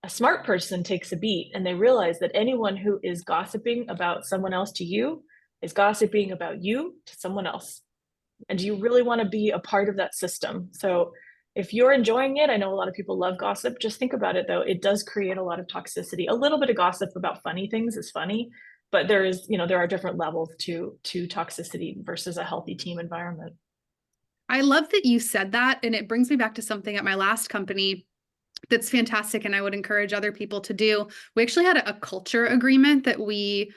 a smart person takes a beat, and they realize that anyone who is gossiping about someone else to you is gossiping about you to someone else. And do you really want to be a part of that system? So if you're enjoying it, I know a lot of people love gossip. Just think about it, though. It does create a lot of toxicity. A little bit of gossip about funny things is funny, but there are different levels to toxicity versus a healthy team environment. I love that you said that. And it brings me back to something at my last company that's fantastic, and I would encourage other people to do. We actually had a culture agreement that we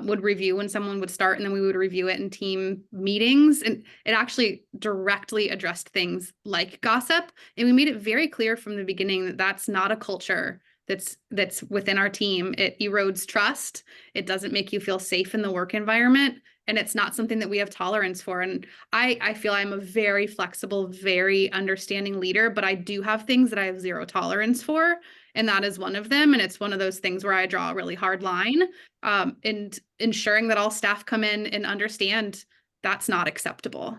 would review when someone would start, and then we would review it in team meetings. And it actually directly addressed things like gossip. And we made it very clear from the beginning that that's not a culture that's within our team. It erodes trust. It doesn't make you feel safe in the work environment. And it's not something that we have tolerance for. And I feel I'm a very flexible, very understanding leader, but I do have things that I have zero tolerance for. And that is one of them. And it's one of those things where I draw a really hard line, and ensuring that all staff come in and understand that's not acceptable.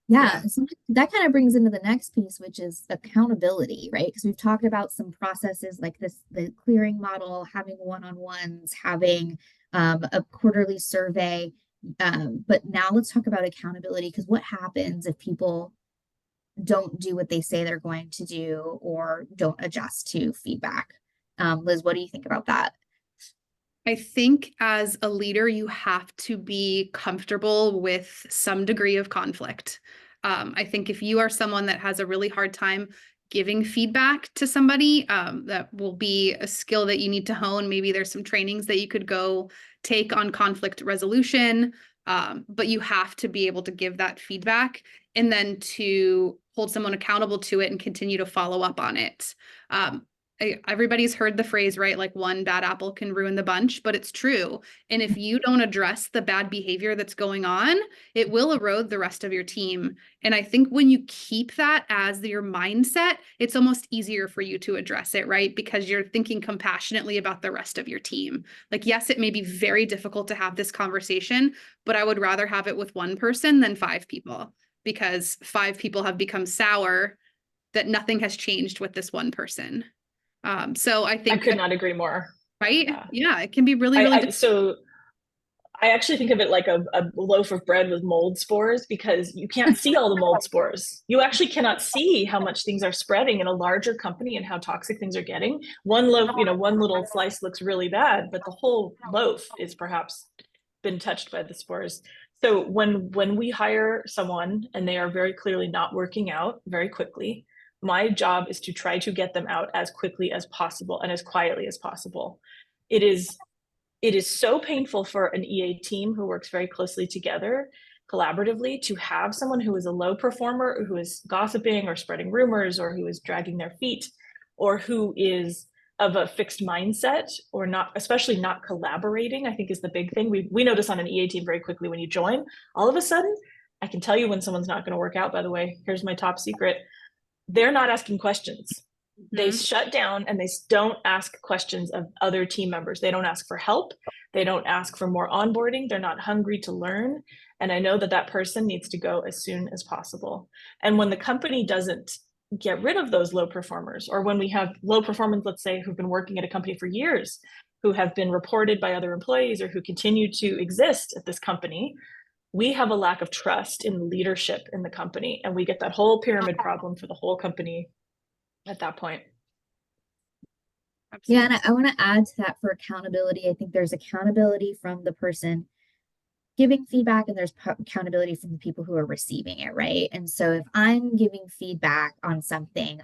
Yeah. So that kind of brings into the next piece, which is accountability, right? Because we've talked about some processes like this, the clearing model, having one-on-ones, having a quarterly survey. But now let's talk about accountability, because what happens if people don't do what they say they're going to do or don't adjust to feedback? Liz, what do you think about that? I think as a leader, you have to be comfortable with some degree of conflict. I think if you are someone that has a really hard time giving feedback to somebody. That will be a skill that you need to hone. Maybe there's some trainings that you could go take on conflict resolution, but you have to be able to give that feedback and then to hold someone accountable to it and continue to follow up on it. Everybody's heard the phrase, right? Like one bad apple can ruin the bunch, but it's true. And if you don't address the bad behavior that's going on, it will erode the rest of your team. And I think when you keep that as your mindset, it's almost easier for you to address it, right? Because you're thinking compassionately about the rest of your team. Like, yes, it may be very difficult to have this conversation, but I would rather have it with one person than 5 people, because 5 people have become sour that nothing has changed with this one person. So I think I could not agree more. right? Yeah, it can be really, really so I actually think of it like a loaf of bread with mold spores, because you can't see all the mold spores. You actually cannot see how much things are spreading in a larger company and how toxic things are getting. One loaf, one little slice looks really bad, but the whole loaf is perhaps been touched by the spores. So when we hire someone and they are very clearly not working out very quickly, my job is to try to get them out as quickly as possible and as quietly as possible. It is so painful for an EA team who works very closely together collaboratively to have someone who is a low performer, who is gossiping or spreading rumors, or who is dragging their feet, or who is of a fixed mindset, or not, especially not collaborating, I think is the big thing. We notice on an EA team very quickly when you join, all of a sudden, I can tell you when someone's not going to work out, by the way. Here's my top secret. They're not asking questions. They shut down and they don't ask questions of other team members. They don't ask for help. They don't ask for more onboarding. They're not hungry to learn. And I know that that person needs to go as soon as possible. And when the company doesn't get rid of those low performers, or when we have low performers, let's say, who've been working at a company for years, who have been reported by other employees or who continue to exist at this company, we have a lack of trust in leadership in the company, and we get that whole pyramid problem for the whole company at that point. Yeah, and I want to add to that for accountability. I think there's accountability from the person giving feedback, and there's accountability from the people who are receiving it, right? And so if I'm giving feedback on something,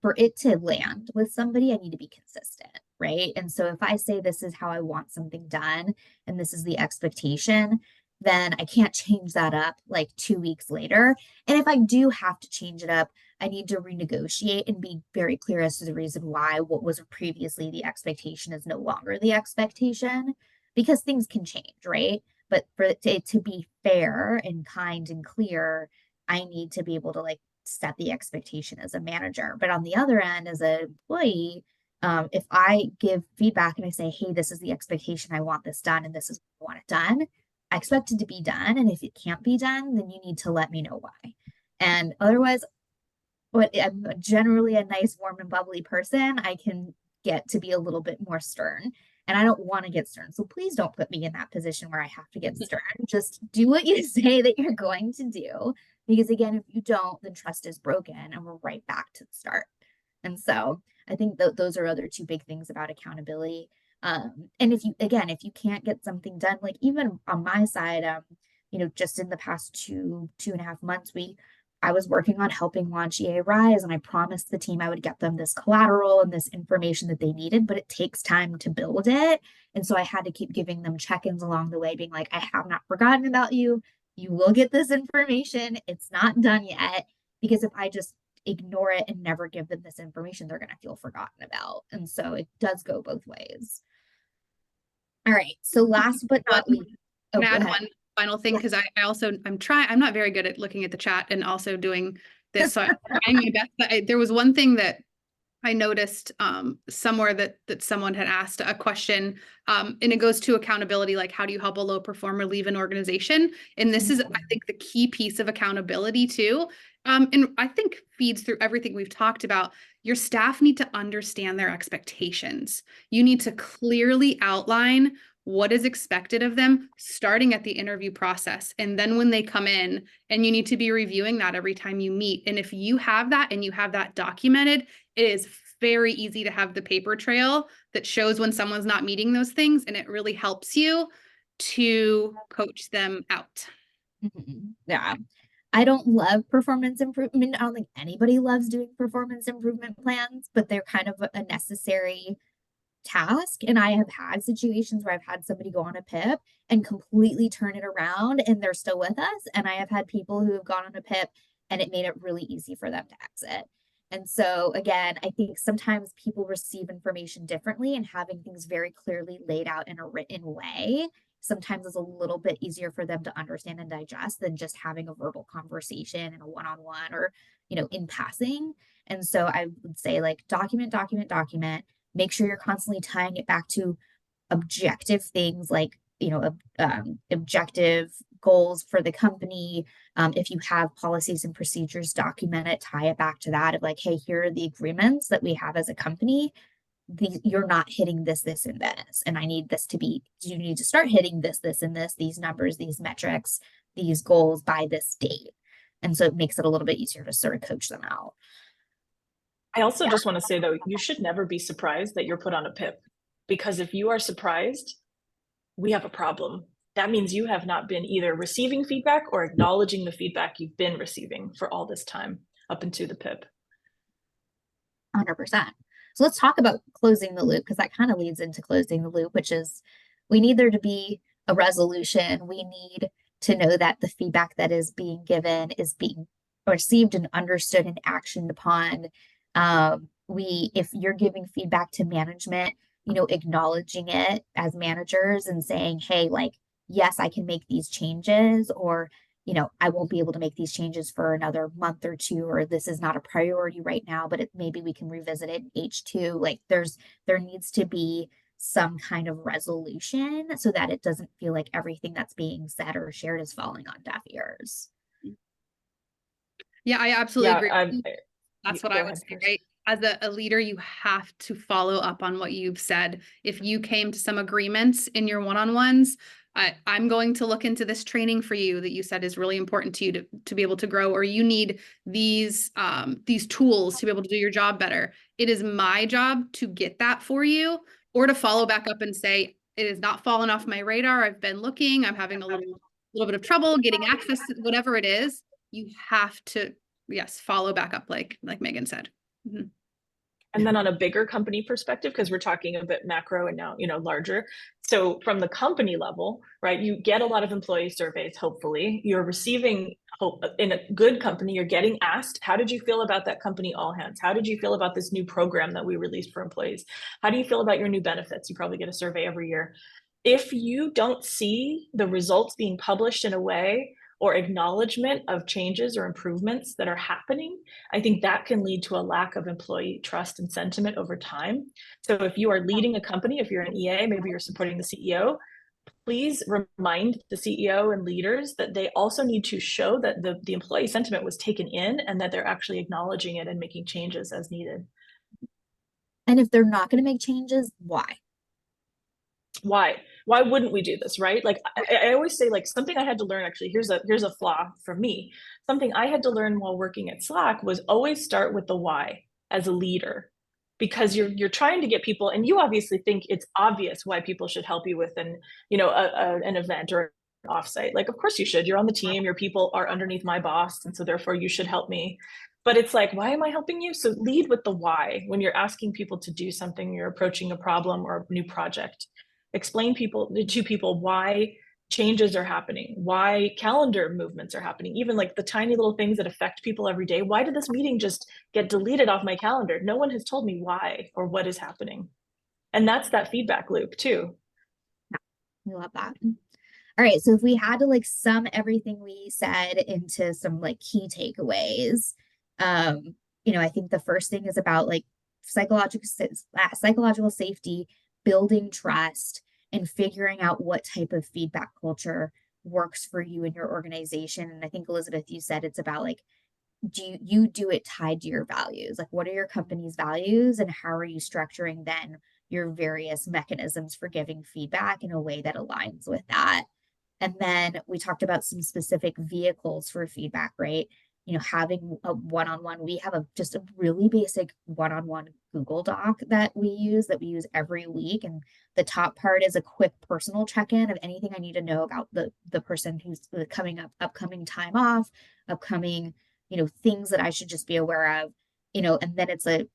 for it to land with somebody, I need to be consistent, right? And so if I say this is how I want something done and this is the expectation, then I can't change that up like 2 weeks later. And if I do have to change it up, I need to renegotiate and be very clear as to the reason why what was previously the expectation is no longer the expectation, because things can change, right? But for it to be fair and kind and clear, I need to be able to like set the expectation as a manager. But on the other end, as an employee, if I give feedback and I say, hey, this is the expectation, I want this done, and this is what I want it done, I expect it to be done. And if it can't be done, then you need to let me know why. And otherwise, but I'm generally a nice, warm, and bubbly person, I can get to be a little bit more stern. And I don't want to get stern. So please don't put me in that position where I have to get stern. Just do what you say that you're going to do. Because again, if you don't, then trust is broken and we're right back to the start. And so I think those are other 2 big things about accountability. And if you can't get something done, like even on my side, just in the past 2.5 months, I was working on helping launch eaRISE, and I promised the team I would get them this collateral and this information that they needed, but it takes time to build it. And so I had to keep giving them check-ins along the way, being like, I have not forgotten about you. You will get this information. It's not done yet. Because if I just ignore it and never give them this information, they're going to feel forgotten about. And so it does go both ways. All right. So last but not least, can I add one final thing? Because I'm not very good at looking at the chat and also doing this. So I'm trying my best. But there was one thing that I noticed somewhere that someone had asked a question, and it goes to accountability, like how do you help a low performer leave an organization? And this is, I think, the key piece of accountability too. And I think feeds through everything we've talked about. Your staff need to understand their expectations. You need to clearly outline what is expected of them starting at the interview process. And then when they come in, and you need to be reviewing that every time you meet. And if you have that and you have that documented, it is very easy to have the paper trail that shows when someone's not meeting those things. And it really helps you to coach them out. Yeah. I don't love performance improvement. I don't think anybody loves doing performance improvement plans, but they're kind of a necessary task. And I have had situations where I've had somebody go on a PIP and completely turn it around and they're still with us. And I have had people who have gone on a PIP and it made it really easy for them to exit. And so, again, I think sometimes people receive information differently, and having things very clearly laid out in a written way sometimes is a little bit easier for them to understand and digest than just having a verbal conversation in a one-on-one or, in passing. And so I would say, like, document, document, document. Make sure you're constantly tying it back to objective things like, objective goals for the company. If you have policies and procedures, document it, tie it back to that of like, hey, here are the agreements that we have as a company. You're not hitting this, this, and this. And I need this to be, you need to start hitting this, this, and this, these numbers, these metrics, these goals by this date. And so it makes it a little bit easier to sort of coach them out. I also just want to say, though, you should never be surprised that you're put on a PIP, because if you are surprised, we have a problem. That means you have not been either receiving feedback or acknowledging the feedback you've been receiving for all this time up into the PIP. 100%. So let's talk about closing the loop, because that kind of leads into closing the loop, which is we need there to be a resolution. We need to know that the feedback that is being given is being received and understood and actioned upon. If you're giving feedback to management, acknowledging it as managers and saying, hey, like, yes, I can make these changes, or, I won't be able to make these changes for another month or two, or this is not a priority right now, but maybe we can revisit it in H2. Like there needs to be some kind of resolution so that it doesn't feel like everything that's being said or shared is falling on deaf ears. Yeah, I absolutely agree. That's what I would say, right? As a leader, you have to follow up on what you've said. If you came to some agreements in your one-on-ones, I'm going to look into this training for you that you said is really important to you to be able to grow, or you need these tools to be able to do your job better. It is my job to get that for you, or to follow back up and say, it has not fallen off my radar. I've been looking, I'm having a little bit of trouble getting access to whatever it is. You have to, yes, follow back up, like Meagan said. Mm-hmm. And then on a bigger company perspective, because we're talking a bit macro and now, larger. So from the company level, right, you get a lot of employee surveys, hopefully. You're receiving, in a good company, you're getting asked, how did you feel about that company all hands? How did you feel about this new program that we released for employees? How do you feel about your new benefits? You probably get a survey every year. If you don't see the results being published in a way or acknowledgement of changes or improvements that are happening, I think that can lead to a lack of employee trust and sentiment over time. So if you are leading a company, if you're an EA, maybe you're supporting the CEO, please remind the CEO and leaders that they also need to show that the employee sentiment was taken in and that they're actually acknowledging it and making changes as needed. And if they're not going to make changes, why? Why wouldn't we do this, right? Like I always say, like, something I had to learn, actually, here's a flaw for me. Something I had to learn while working at Slack was always start with the why as a leader, because you're trying to get people, and you obviously think it's obvious why people should help you with an event or an offsite. Like, of course you should. You're on the team, your people are underneath my boss, and so therefore you should help me. But it's like, why am I helping you? So lead with the why when you're asking people to do something, you're approaching a problem or a new project. Explain to people why changes are happening, why calendar movements are happening, even like the tiny little things that affect people every day. Why did this meeting just get deleted off my calendar? No one has told me why or what is happening. And that's that feedback loop too. I love that. All right, so if we had to like sum everything we said into some like key takeaways, I think the first thing is about like psychological safety, building trust, and figuring out what type of feedback culture works for you in your organization. And I think, Elizabeth, you said it's about like, do you do it tied to your values? Like, what are your company's values, and how are you structuring then your various mechanisms for giving feedback in a way that aligns with that? And then we talked about some specific vehicles for feedback, right? Having a one-on-one, we have just a really basic one-on-one Google Doc that we use every week. And the top part is a quick personal check-in of anything I need to know about the person who's upcoming time off, upcoming, things that I should just be aware of, and then it's a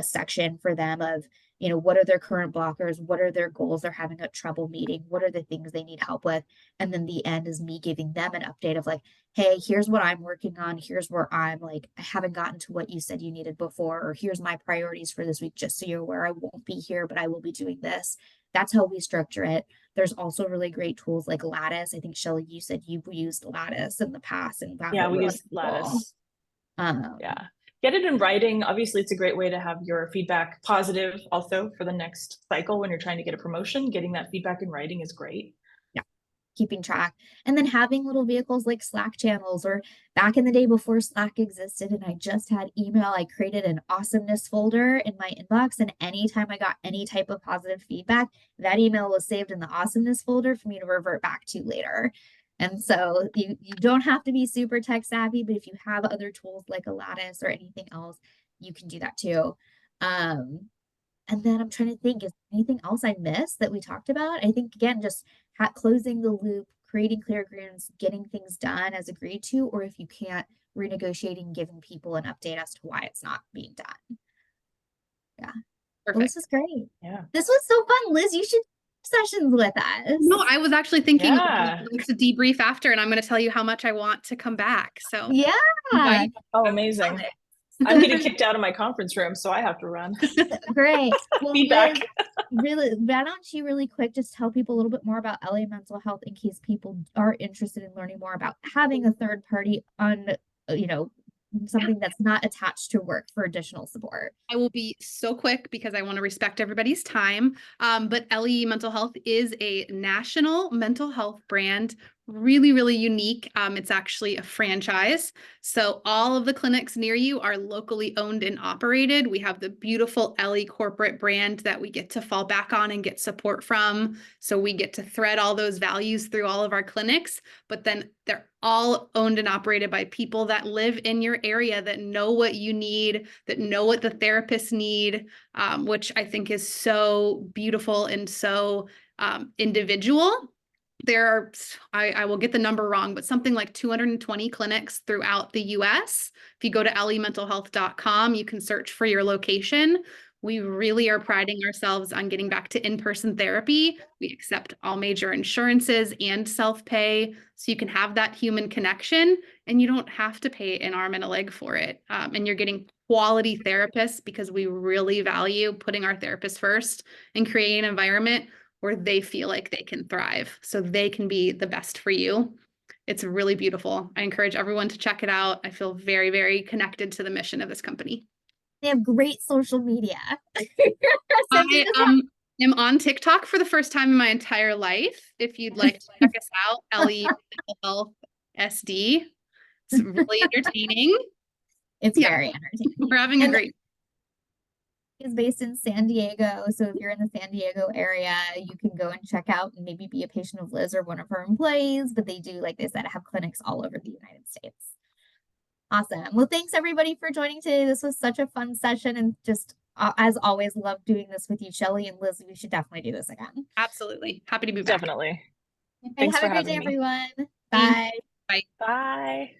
section for them of, what are their current blockers? What are their goals they're having a trouble meeting? What are the things they need help with? And then the end is me giving them an update of like, hey, here's what I'm working on. Here's where I'm like, I haven't gotten to what you said you needed before, or here's my priorities for this week, just so you're aware I won't be here, but I will be doing this. That's how we structure it. There's also really great tools like Lattice. I think Shelley, you said you've used Lattice in the past and found Yeah, it we really use Lattice. cool. Yeah. Get it in writing. Obviously, it's a great way to have your feedback positive also for the next cycle when you're trying to get a promotion. Getting that feedback in writing is great. Yeah, keeping track. And then having little vehicles like Slack channels, or back in the day before Slack existed and I just had email, I created an awesomeness folder in my inbox. And anytime I got any type of positive feedback, that email was saved in the awesomeness folder for me to revert back to later. And so you don't have to be super tech savvy, but if you have other tools like a Lattice or anything else, you can do that too. And then I'm trying to think, is there anything else I missed that we talked about? I think again, just closing the loop, creating clear agreements, getting things done as agreed to, or if you can't, renegotiating, giving people an update as to why it's not being done. Yeah. Perfect. Well, this was great. Yeah. This was so fun. Liz, you should do sessions with us. No, I was actually thinking Yeah. to debrief after, and I'm going to tell you how much I want to come back. So Yeah. Oh, amazing. I'm getting kicked out of my conference room, so I have to run. Great. Well, Feedback. Liz, really, why don't you really quick just tell people a little bit more about Ellie mental health in case people are interested in learning more about having a third party on, something that's not attached to work for additional support. I will be so quick because I want to respect everybody's time. But Ellie Mental Health is a national mental health brand, really, really unique. It's actually a franchise. So all of the clinics near you are locally owned and operated. We have the beautiful Ellie corporate brand that we get to fall back on and get support from. So we get to thread all those values through all of our clinics, but then they're all owned and operated by people that live in your area, that know what you need, that know what the therapists need, which I think is so beautiful and so individual. There are, I will get the number wrong, but something like 220 clinics throughout the US. If you go to elliementalhealth.com, you can search for your location. We really are priding ourselves on getting back to in-person therapy. We accept all major insurances and self-pay, so you can have that human connection and you don't have to pay an arm and a leg for it. And you're getting quality therapists because we really value putting our therapists first and creating an environment where they feel like they can thrive so they can be the best for you. It's really beautiful. I encourage everyone to check it out. I feel very, very connected to the mission of this company. They have great social media. I am on TikTok for the first time in my entire life. If you'd like to check us out, Ellie Mental Health SD. It's really entertaining. It's very entertaining. We're having a great. Is based in San Diego. So if you're in the San Diego area, you can go and check out and maybe be a patient of Liz or one of her employees. But they do, like they said, have clinics all over the United States. Awesome. Well, thanks everybody for joining today. This was such a fun session, and just as always, love doing this with you, Shelley and Liz. We should definitely do this again. Absolutely. Happy to be back. Definitely. Okay, Thanks have for a great day, having me. everyone. Bye. Bye. Bye.